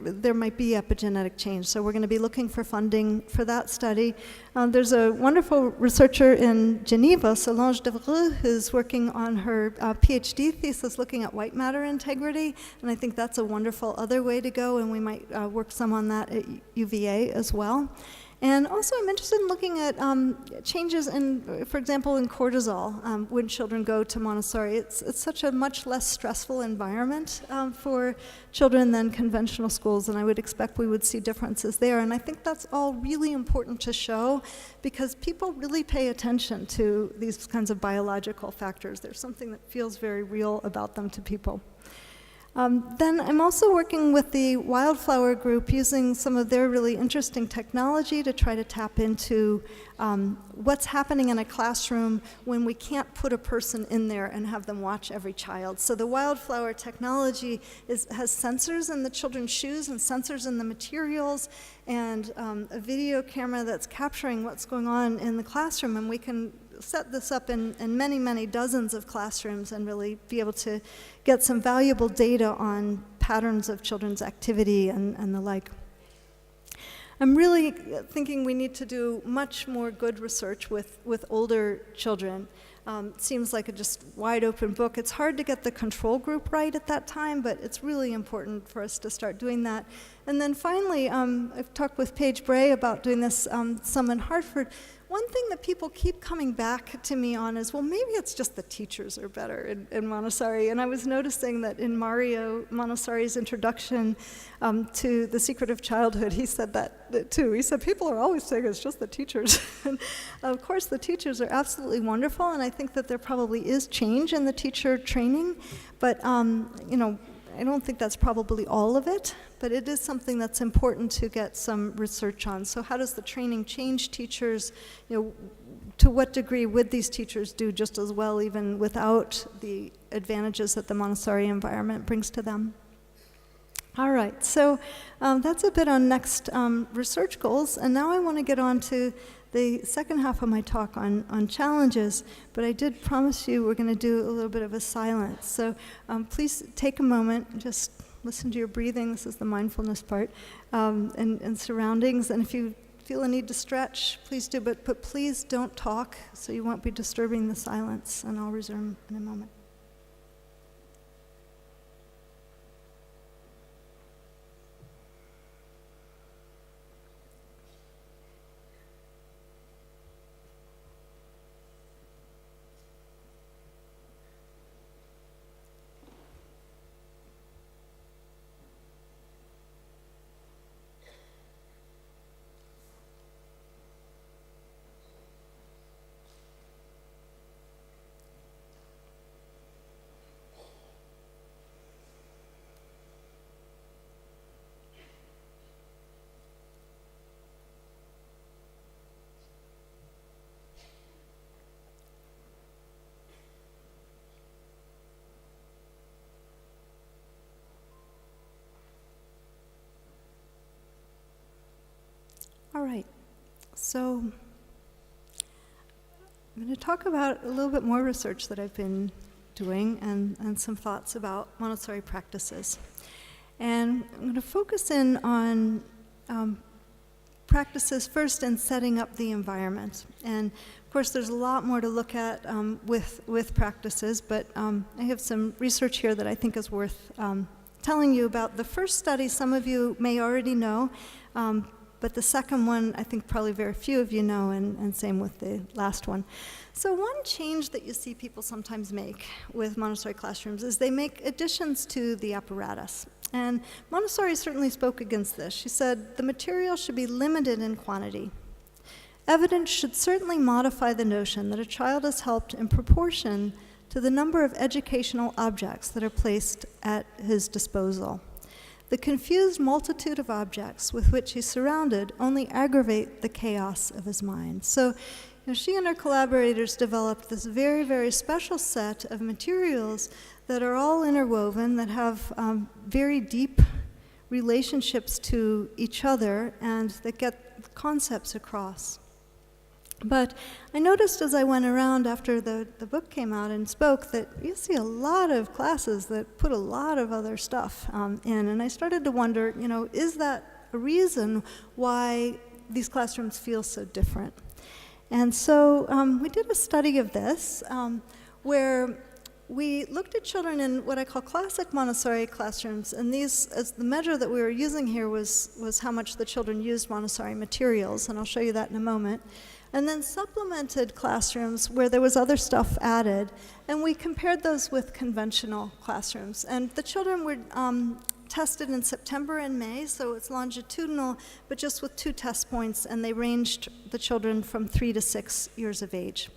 there might be epigenetic change. So we're going to be looking for funding for that study. There's a wonderful researcher in Geneva, Solange Devreux, who's working on her PhD thesis looking at white matter integrity, and I think that's a wonderful other way to go, and we might work some on that at UVA as well. And also, I'm interested in looking at changes in, for example, in cortisol when children go to Montessori. It's such a much less stressful environment for children than conventional schools, and I would expect we would see differences there. And I think that's all really important to show, because people really pay attention to these kinds of biological factors. There's something that feels very real about them to people. Then I'm also working with the Wildflower Group using some of their really interesting technology to try to tap into what's happening in a classroom when we can't put a person in there and have them watch every child. So the Wildflower technology has sensors in the children's shoes and sensors in the materials and a video camera that's capturing what's going on in the classroom, and we can set this up in many, many dozens of classrooms and really be able to get some valuable data on patterns of children's activity and the like. I'm really thinking we need to do much more good research with older children. It seems like a just wide open book. It's hard to get the control group right at that time, but it's really important for us to start doing that. And then finally, I've talked with Paige Bray about doing this some in Hartford. One thing that people keep coming back to me on is, well, maybe it's just the teachers are better in Montessori. And I was noticing that in Mario Montessori's introduction to The Secret of Childhood, he said that too. He said, people are always saying it's just the teachers. And of course, the teachers are absolutely wonderful, and I think that there probably is change in the teacher training. But, you know, I don't think that's probably all of it, but it is something that's important to get some research on. So how does the training change teachers? You know, to what degree would these teachers do just as well even without the advantages that the Montessori environment brings to them? All right, so that's a bit on next research goals, and now I want to get on to the second half of my talk on challenges, but I did promise you we're going to do a little bit of a silence. So please take a moment and just listen to your breathing. This is the mindfulness part, and surroundings. And if you feel a need to stretch, please do, but please don't talk so you won't be disturbing the silence, and I'll resume in a moment. All right, so I'm going to talk about a little bit more research that I've been doing and some thoughts about Montessori practices. And I'm going to focus in on practices first in setting up the environment. And of course, there's a lot more to look at with practices, but I have some research here that I think is worth telling you about. The first study, some of you may already know, but the second one, I think probably very few of you know, and same with the last one. So one change that you see people sometimes make with Montessori classrooms is they make additions to the apparatus. And Montessori certainly spoke against this. She said, the material should be limited in quantity. Evidence should certainly modify the notion that a child is helped in proportion to the number of educational objects that are placed at his disposal. The confused multitude of objects with which he's surrounded only aggravate the chaos of his mind. So, she and her collaborators developed this very, very special set of materials that are all interwoven, that have very deep relationships to each other, and that get concepts across. But I noticed as I went around after the book came out and spoke that you see a lot of classes that put a lot of other stuff in, and I started to wonder, is that a reason why these classrooms feel so different? And so we did a study of this where we looked at children in what I call classic Montessori classrooms, and these, as the measure that we were using here was how much the children used Montessori materials, and I'll show you that in a moment. And then supplemented classrooms where there was other stuff added, and we compared those with conventional classrooms. And the children were tested in September and May, so it's longitudinal, but just with 2 test points, and they ranged the children from 3 to 6 years of age.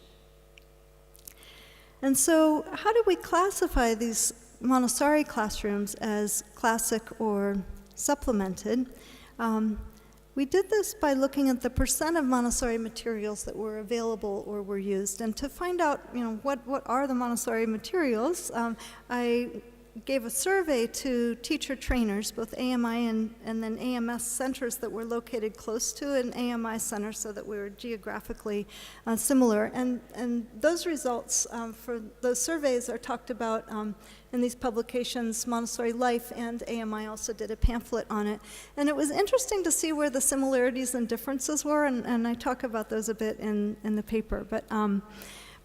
And so how do we classify these Montessori classrooms as classic or supplemented? We did this by looking at the percent of Montessori materials that were available or were used. And to find out, what are the Montessori materials, I gave a survey to teacher trainers, both AMI and then AMS centers that were located close to an AMI center so that we were geographically similar. And those results for those surveys are talked about in these publications. Montessori Life and AMI also did a pamphlet on it. And it was interesting to see where the similarities and differences were, and I talk about those a bit in the paper.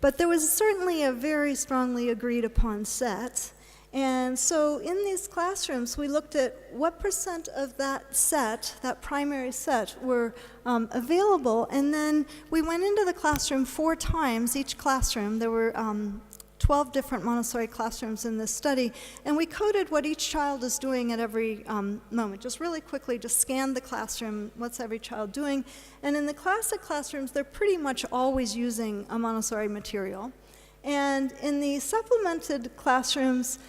But there was certainly a very strongly agreed upon set. And so in these classrooms, we looked at what percent of that set, that primary set, were available. And then we went into the classroom 4 times, each classroom. There were 12 different Montessori classrooms in this study. And we coded what each child is doing at every moment. Just really quickly, just scanned the classroom, what's every child doing. And in the classic classrooms, they're pretty much always using a Montessori material. And in the supplemented classrooms,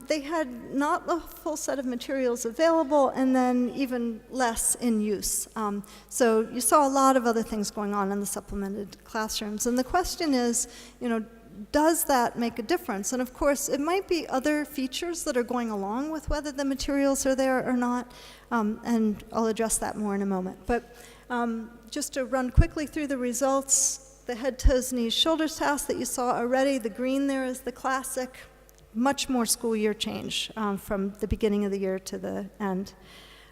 they had not the full set of materials available, and then even less in use. So you saw a lot of other things going on in the supplemented classrooms. And the question is, does that make a difference? And of course, it might be other features that are going along with whether the materials are there or not, and I'll address that more in a moment. But just to run quickly through the results, the head, toes, knees, shoulders task that you saw already, the green there is the classic, much more school year change from the beginning of the year to the end.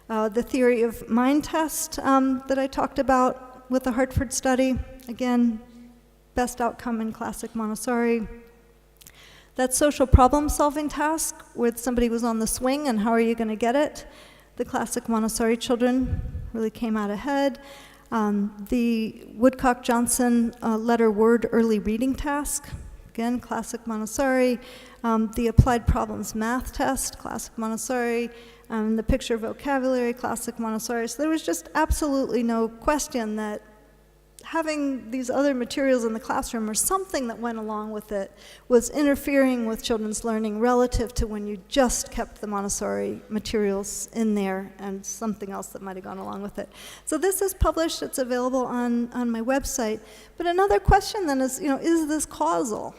The theory of mind test that I talked about with the Hartford study, again, best outcome in classic Montessori. That social problem solving task where somebody was on the swing and how are you going to get it? The classic Montessori children really came out ahead. The Woodcock-Johnson letter-word early reading task, again, classic Montessori. The applied problems math test, classic Montessori. The picture vocabulary, classic Montessori. So there was just absolutely no question that having these other materials in the classroom or something that went along with it was interfering with children's learning relative to when you just kept the Montessori materials in there and something else that might have gone along with it. So this is published, it's available on my website. But another question then is, is this causal?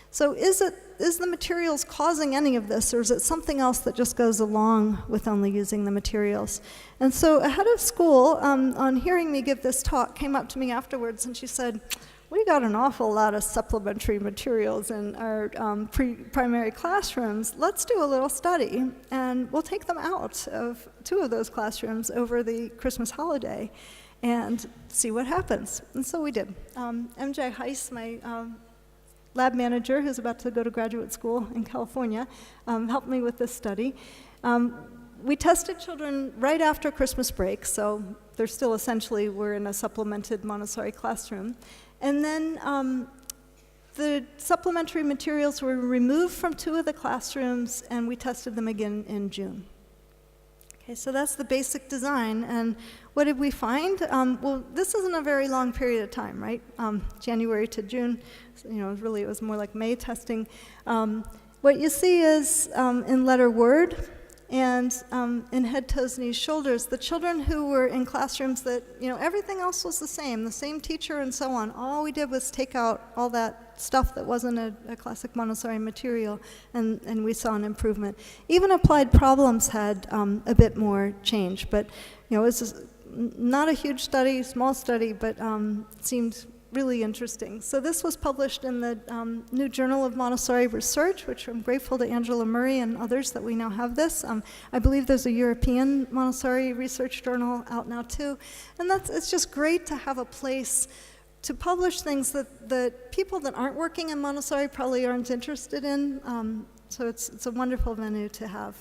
So is the materials causing any of this, or is it something else that just goes along with only using the materials? And so a head of school, on hearing me give this talk, came up to me afterwards and she said, we got an awful lot of supplementary materials in our primary classrooms. Let's do a little study, and we'll take them out of 2 of those classrooms over the Christmas holiday and see what happens. And so we did. MJ Heiss, my lab manager, who's about to go to graduate school in California, helped me with this study. We tested children right after Christmas break, so they're still essentially, we're in a supplemented Montessori classroom. And then the supplementary materials were removed from 2 of the classrooms, and we tested them again in June. Okay, so that's the basic design. And what did we find? Well, this isn't a very long period of time, right? January to June, really it was more like May testing. What you see is in letter word, and in head, toes, knees, shoulders, the children who were in classrooms that, everything else was the same teacher and so on. All we did was take out all that stuff that wasn't a classic Montessori material, and we saw an improvement. Even applied problems had a bit more change, but, it was just not a huge study, small study, but seemed really interesting. So this was published in the New Journal of Montessori Research, which I'm grateful to Angela Murray and others that we now have this. I believe there's a European Montessori research journal out now too. And it's just great to have a place to publish things that people that aren't working in Montessori probably aren't interested in. So it's a wonderful venue to have.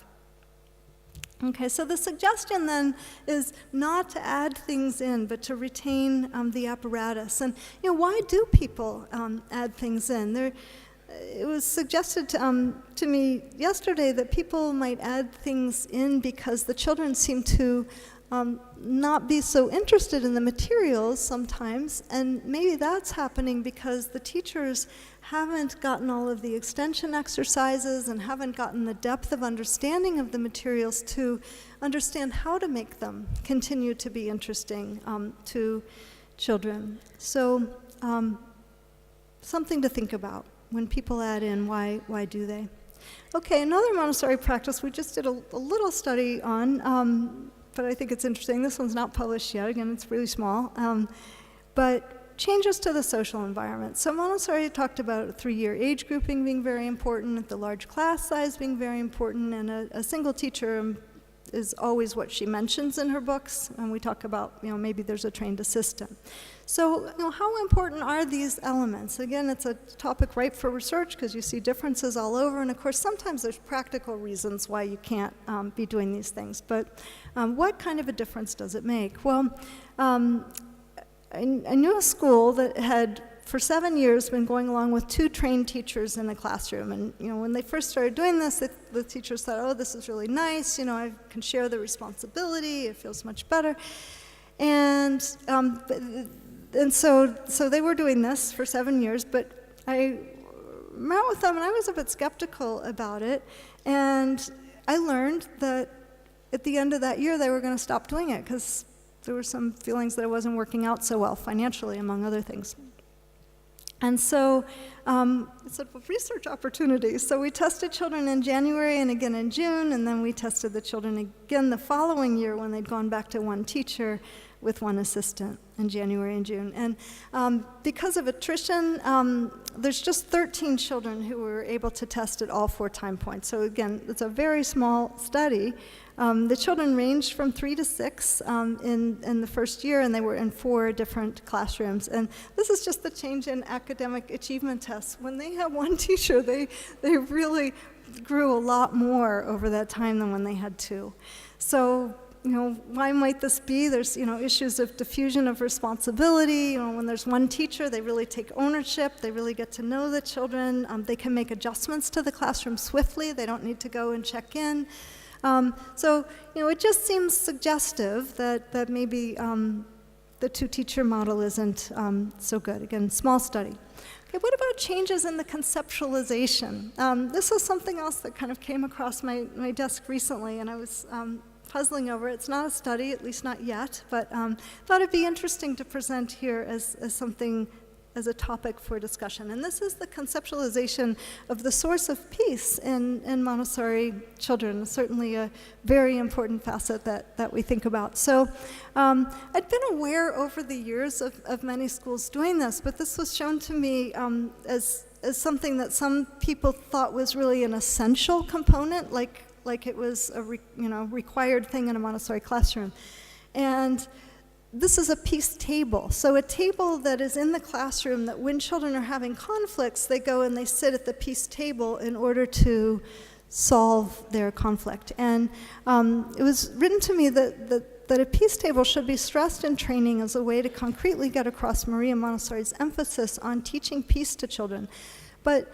Okay, so the suggestion then is not to add things in, but to retain the apparatus. And why do people add things in? It was suggested to me yesterday that people might add things in because the children seem to not be so interested in the materials sometimes, and maybe that's happening because the teachers haven't gotten all of the extension exercises and haven't gotten the depth of understanding of the materials to understand how to make them continue to be interesting to children. So something to think about when people add in, why do they? Okay, another Montessori practice we just did a little study on, but I think it's interesting. This one's not published yet. Again, it's really small. But changes to the social environment. So Montessori talked about 3-year age grouping being very important, the large class size being very important, and a single teacher is always what she mentions in her books. And we talk about, maybe there's a trained assistant. So, how important are these elements? Again, it's a topic ripe for research because you see differences all over. And of course, sometimes there's practical reasons why you can't be doing these things. But what kind of a difference does it make? Well, I knew a school that had, for 7 years, been going along with 2 trained teachers in the classroom. And when they first started doing this, the teachers thought, oh, this is really nice. I can share the responsibility. It feels much better. And so they were doing this for 7 years. But I met with them, and I was a bit skeptical about it. And I learned that at the end of that year, they were going to stop doing it because there were some feelings that it wasn't working out so well financially, among other things. And so it's a research opportunity. So we tested children in January and again in June, and then we tested the children again the following year when they'd gone back to 1 teacher with 1 assistant in January and June. And because of attrition, there's just 13 children who were able to test at all 4 time points. So again, it's a very small study. The children ranged from 3 to 6 in the first year, and they were in 4 different classrooms. And this is just the change in academic achievement tests. When they had 1 teacher, they really grew a lot more over that time than when they had 2. So, why might this be? There's, issues of diffusion of responsibility. When there's 1 teacher, they really take ownership. They really get to know the children. They can make adjustments to the classroom swiftly. They don't need to go and check in. So, it just seems suggestive that maybe the 2-teacher model isn't so good. Again, small study. Okay, what about changes in the conceptualization? This is something else that kind of came across my desk recently, and I was puzzling over it. It's not a study, at least not yet, but thought it'd be interesting to present here as something as a topic for discussion. And this is the conceptualization of the source of peace in Montessori children, certainly a very important facet that we think about. So I'd been aware over the years of many schools doing this, but this was shown to me as something that some people thought was really an essential component, like it was a required thing in a Montessori classroom. And this is a peace table. So a table that is in the classroom that when children are having conflicts, they go and they sit at the peace table in order to solve their conflict. And it was written to me that a peace table should be stressed in training as a way to concretely get across Maria Montessori's emphasis on teaching peace to children. But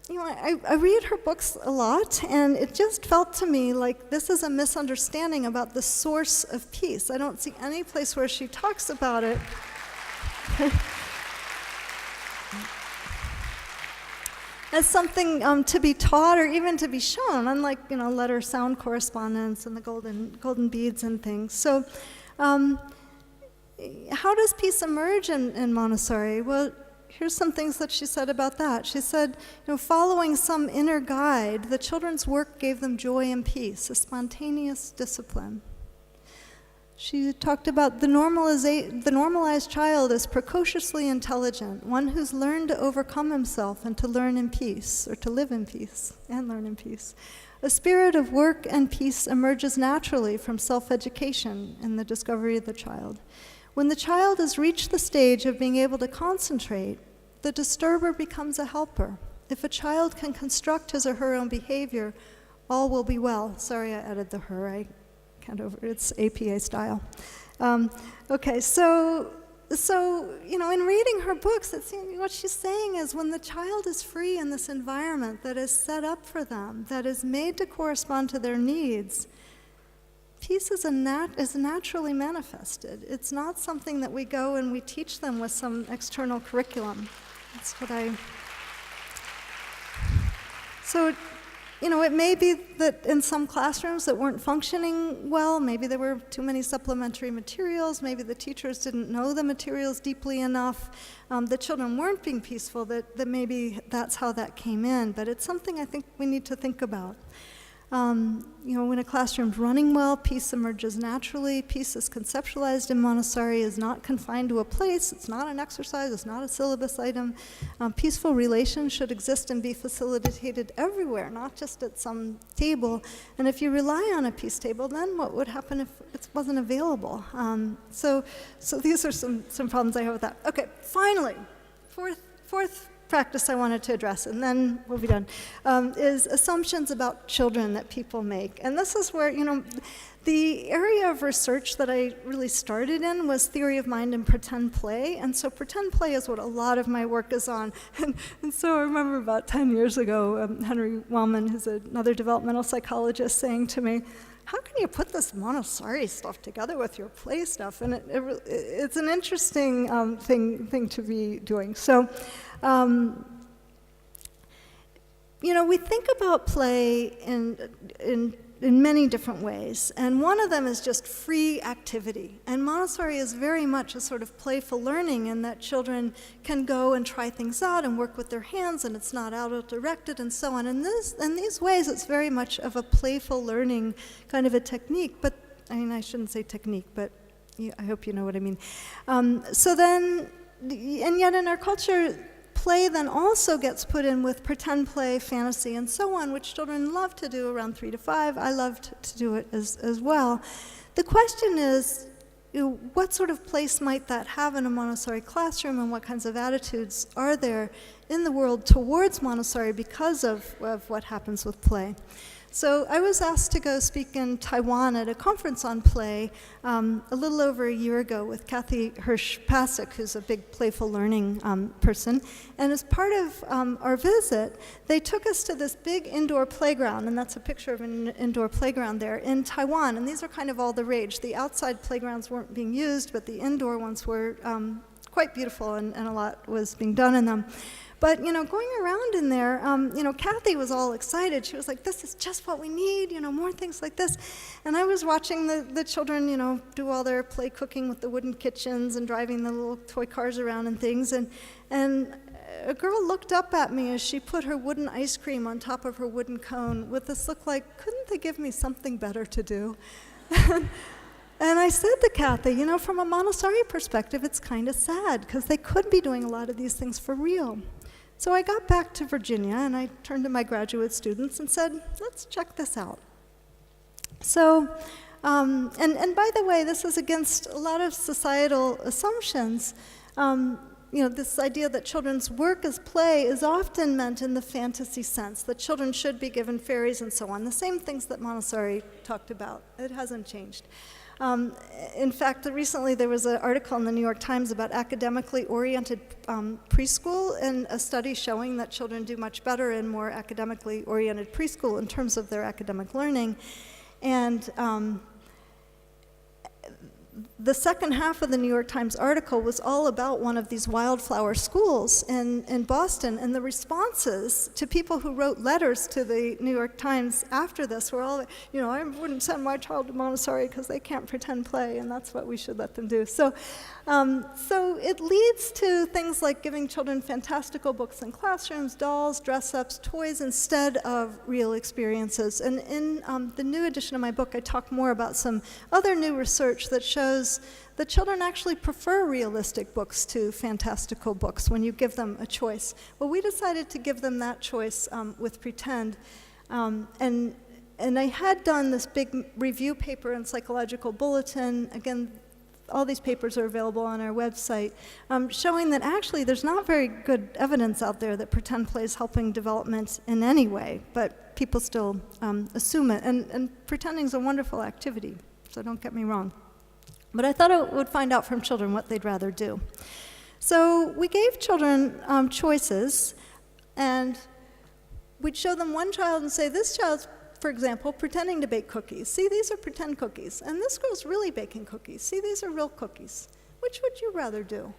I read her books a lot, and it just felt to me like this is a misunderstanding about the source of peace. I don't see any place where she talks about it. As something to be taught or even to be shown, unlike letter sound correspondence and the golden beads and things. So how does peace emerge in Montessori? Well, here's some things that she said about that. She said, following some inner guide, the children's work gave them joy and peace, a spontaneous discipline. She talked about the normalized child as precociously intelligent, one who's learned to overcome himself and to learn in peace, or to live in peace and learn in peace. A spirit of work and peace emerges naturally from self-education in the discovery of the child. When the child has reached the stage of being able to concentrate, the disturber becomes a helper. If a child can construct his or her own behavior, all will be well. Sorry, I added the her. I can't it's APA style. Okay, so in reading her books, what she's saying is when the child is free in this environment that is set up for them, that is made to correspond to their needs, peace is naturally manifested. It's not something that we go and we teach them with some external curriculum. That's what So, it may be that in some classrooms that weren't functioning well, maybe there were too many supplementary materials, maybe the teachers didn't know the materials deeply enough, the children weren't being peaceful, that maybe that's how that came in. But it's something I think we need to think about. When a classroom's running well, peace emerges naturally. Peace is conceptualized in Montessori, is not confined to a place. It's not an exercise. It's not a syllabus item. Peaceful relations should exist and be facilitated everywhere, not just at some table. And if you rely on a peace table, then what would happen if it wasn't available? So these are some problems I have with that. Okay, finally, fourth practice I wanted to address, and then we'll be done, is assumptions about children that people make. And this is where, the area of research that I really started in was theory of mind and pretend play. And so pretend play is what a lot of my work is on. And so I remember about 10 years ago, Henry Wellman, who's another developmental psychologist, saying to me, how can you put this Montessori stuff together with your play stuff? And it's an interesting thing to be doing. So, we think about play in many different ways, and one of them is just free activity. And Montessori is very much a sort of playful learning in that children can go and try things out and work with their hands, and it's not auto-directed and so on. And in these ways, it's very much of a playful learning kind of a technique. But, I shouldn't say technique, but I hope you know what I mean. And yet in our culture, play then also gets put in with pretend play, fantasy, and so on, which children love to do around 3 to 5. I loved to do it as well. The question is, what sort of place might that have in a Montessori classroom, and what kinds of attitudes are there in the world towards Montessori because of what happens with play? So I was asked to go speak in Taiwan at a conference on play a little over a year ago with Kathy Hirsch-Pasek, who's a big playful learning person. And as part of our visit, they took us to this big indoor playground, and that's a picture of an indoor playground there in Taiwan. And these are kind of all the rage. The outside playgrounds weren't being used, but the indoor ones were quite beautiful, and a lot was being done in them. But, going around in there, Kathy was all excited. She was like, this is just what we need, more things like this. And I was watching the children, do all their play cooking with the wooden kitchens and driving the little toy cars around and things. And a girl looked up at me as she put her wooden ice cream on top of her wooden cone with this look like, couldn't they give me something better to do? And I said to Kathy, from a Montessori perspective, it's kind of sad because they could be doing a lot of these things for real. So I got back to Virginia and I turned to my graduate students and said, let's check this out. So, and by the way, this is against a lot of societal assumptions. This idea that children's work as play is often meant in the fantasy sense, that children should be given fairies and so on, the same things that Montessori talked about. It hasn't changed. In fact, recently there was an article in the New York Times about academically oriented preschool and a study showing that children do much better in more academically oriented preschool in terms of their academic learning. And the second half of the New York Times article was all about one of these wildflower schools in Boston, and the responses to people who wrote letters to the New York Times after this were all, I wouldn't send my child to Montessori because they can't pretend play, and that's what we should let them do. So it leads to things like giving children fantastical books in classrooms, dolls, dress-ups, toys, instead of real experiences. And in the new edition of my book, I talk more about some other new research that shows that children actually prefer realistic books to fantastical books when you give them a choice. Well, we decided to give them that choice with pretend. And I had done this big review paper in Psychological Bulletin. Again, all these papers are available on our website, showing that actually there's not very good evidence out there that pretend play is helping development in any way, but people still assume it. And pretending is a wonderful activity, so don't get me wrong. But I thought I would find out from children what they'd rather do. So we gave children choices, and we'd show them one child and say, this child's, for example, pretending to bake cookies. See, these are pretend cookies. And this girl's really baking cookies. See, these are real cookies. Which would you rather do?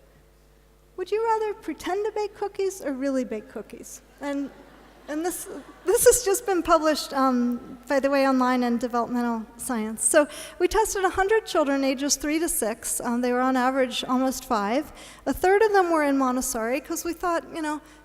Would you rather pretend to bake cookies or really bake cookies? And this has just been published, by the way, online in Developmental Science. So we tested 100 children ages 3 to 6. They were on average almost 5. A third of them were in Montessori because we thought,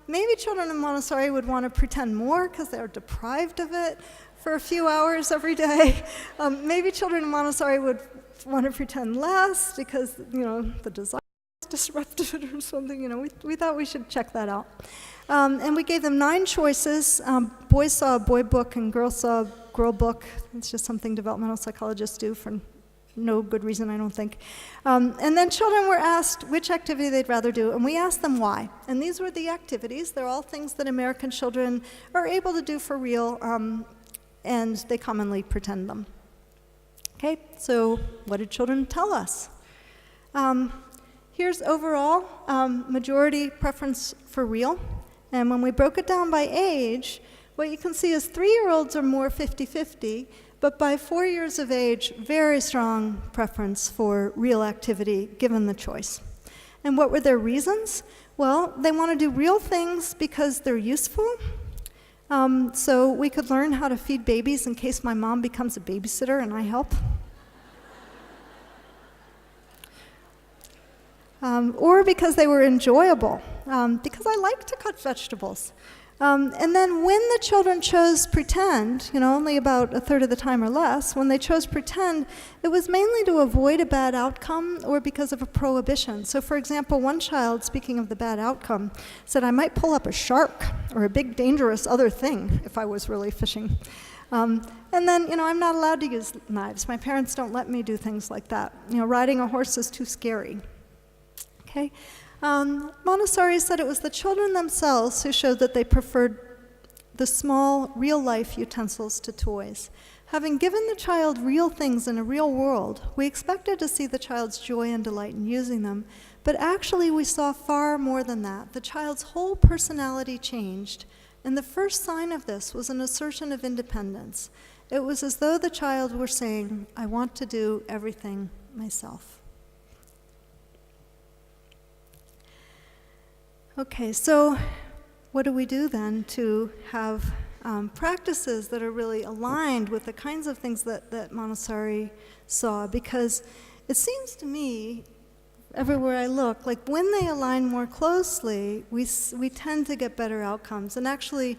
maybe children in Montessori would want to pretend more because they're deprived of it for a few hours every day. Maybe children in Montessori would want to pretend less because, the design is disrupted or something. We thought we should check that out. And we gave them 9 choices. Boys saw a boy book and girls saw a girl book. It's just something developmental psychologists do for no good reason, I don't think. And then children were asked which activity they'd rather do, and we asked them why. And these were the activities. They're all things that American children are able to do for real, and they commonly pretend them. Okay, so what did children tell us? Here's overall majority preference for real. And when we broke it down by age, what you can see is 3-year-olds are more 50-50, but by 4 years of age, very strong preference for real activity given the choice. And what were their reasons? Well, they want to do real things because they're useful. So we could learn how to feed babies in case my mom becomes a babysitter and I help. Or because they were enjoyable, because I like to cut vegetables. And then when the children chose pretend, only about a third of the time or less, when they chose pretend, it was mainly to avoid a bad outcome or because of a prohibition. So for example, one child, speaking of the bad outcome, said, I might pull up a shark or a big dangerous other thing if I was really fishing. And then, I'm not allowed to use knives. My parents don't let me do things like that. Riding a horse is too scary. Okay. Montessori said it was the children themselves who showed that they preferred the small, real-life utensils to toys. Having given the child real things in a real world, we expected to see the child's joy and delight in using them, but actually we saw far more than that. The child's whole personality changed, and the first sign of this was an assertion of independence. It was as though the child were saying, I want to do everything myself. Okay, so what do we do then to have practices that are really aligned with the kinds of things that Montessori saw? Because it seems to me, everywhere I look, like when they align more closely, we tend to get better outcomes. And actually,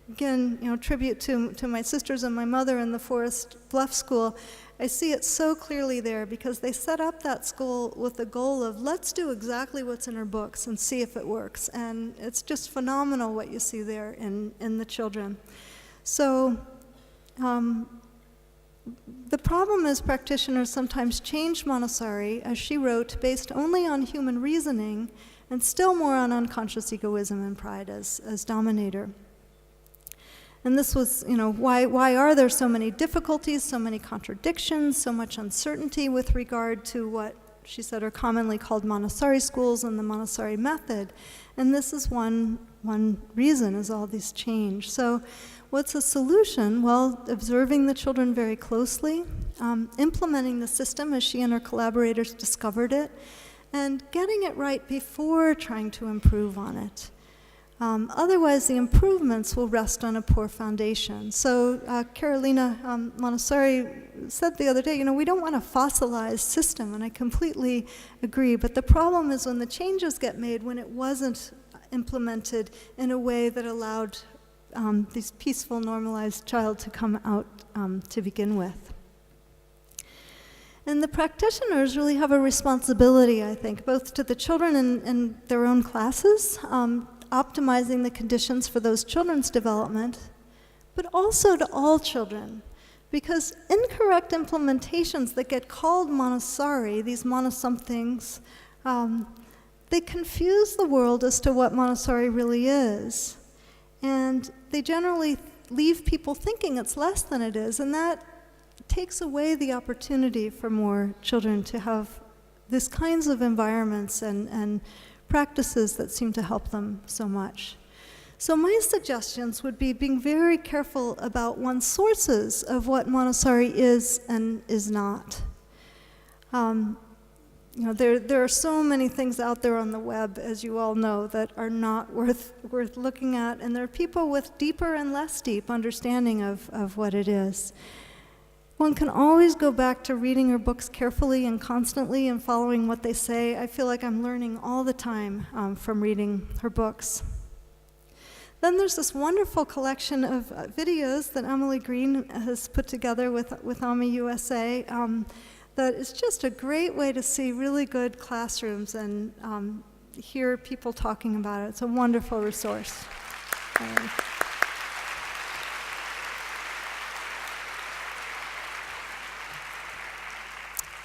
again, tribute to my sisters and my mother in the Forest Bluff School, I see it so clearly there because they set up that school with the goal of let's do exactly what's in our books and see if it works. And it's just phenomenal what you see there in the children. So the problem is practitioners sometimes change Montessori, as she wrote, based only on human reasoning and still more on unconscious egoism and pride as dominator. And this was, why are there so many difficulties, so many contradictions, so much uncertainty with regard to what she said are commonly called Montessori schools and the Montessori method? And this is one reason, is all these change. So what's the solution? Well, observing the children very closely, implementing the system as she and her collaborators discovered it, and getting it right before trying to improve on it. Otherwise, the improvements will rest on a poor foundation. So Carolina Montessori said the other day, we don't want a fossilized system, and I completely agree. But the problem is when the changes get made, when it wasn't implemented in a way that allowed this peaceful, normalized child to come out to begin with. And the practitioners really have a responsibility, I think, both to the children in their own classes, optimizing the conditions for those children's development, but also to all children. Because incorrect implementations that get called Montessori, these mono-somethings, they confuse the world as to what Montessori really is. And they generally leave people thinking it's less than it is, and that takes away the opportunity for more children to have these kinds of environments and practices that seem to help them so much. So my suggestions would be being very careful about one's sources of what Montessori is and is not. There are so many things out there on the web, as you all know, that are not worth looking at, and there are people with deeper and less deep understanding of what it is. One can always go back to reading her books carefully and constantly and following what they say. I feel like I'm learning all the time from reading her books. Then there's this wonderful collection of videos that Emily Green has put together with AMI USA that is just a great way to see really good classrooms and hear people talking about it. It's a wonderful resource.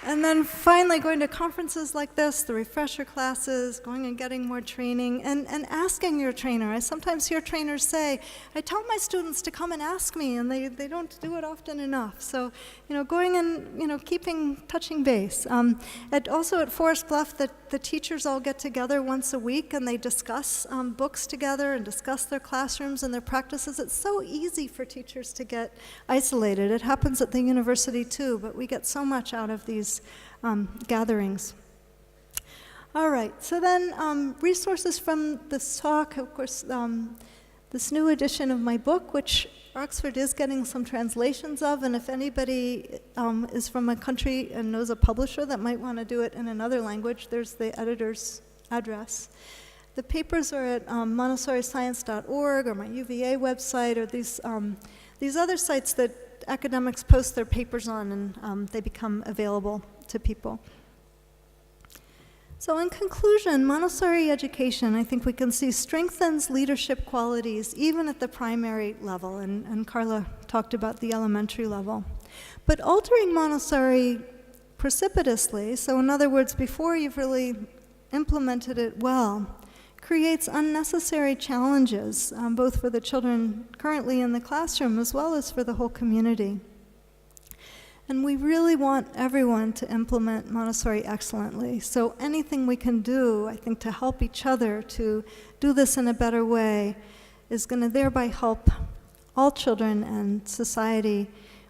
And then finally going to conferences like this, the refresher classes, going and getting more training, and asking your trainer. I sometimes hear trainers say, I tell my students to come and ask me, and they don't do it often enough. So, going and, touching base. Also at Forest Bluff, the teachers all get together once a week, and they discuss books together and discuss their classrooms and their practices. It's so easy for teachers to get isolated. It happens at the university too, but we get so much out of these gatherings. All right, so then resources from this talk, of course, this new edition of my book, which Oxford is getting some translations of, and if anybody is from a country and knows a publisher that might want to do it in another language, there's the editor's address. The papers are at montessoriscience.org or my UVA website, or these other sites that academics post their papers on, and they become available to people. So in conclusion, Montessori education, I think we can see, strengthens leadership qualities even at the primary level, and Carla talked about the elementary level. But altering Montessori precipitously, so in other words, before you've really implemented it well, creates unnecessary challenges, both for the children currently in the classroom as well as for the whole community. And we really want everyone to implement Montessori excellently. So anything we can do, I think, to help each other to do this in a better way is going to thereby help all children and society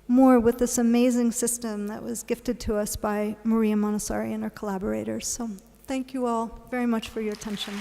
more with this amazing system that was gifted to us by Maria Montessori and her collaborators. So thank you all very much for your attention.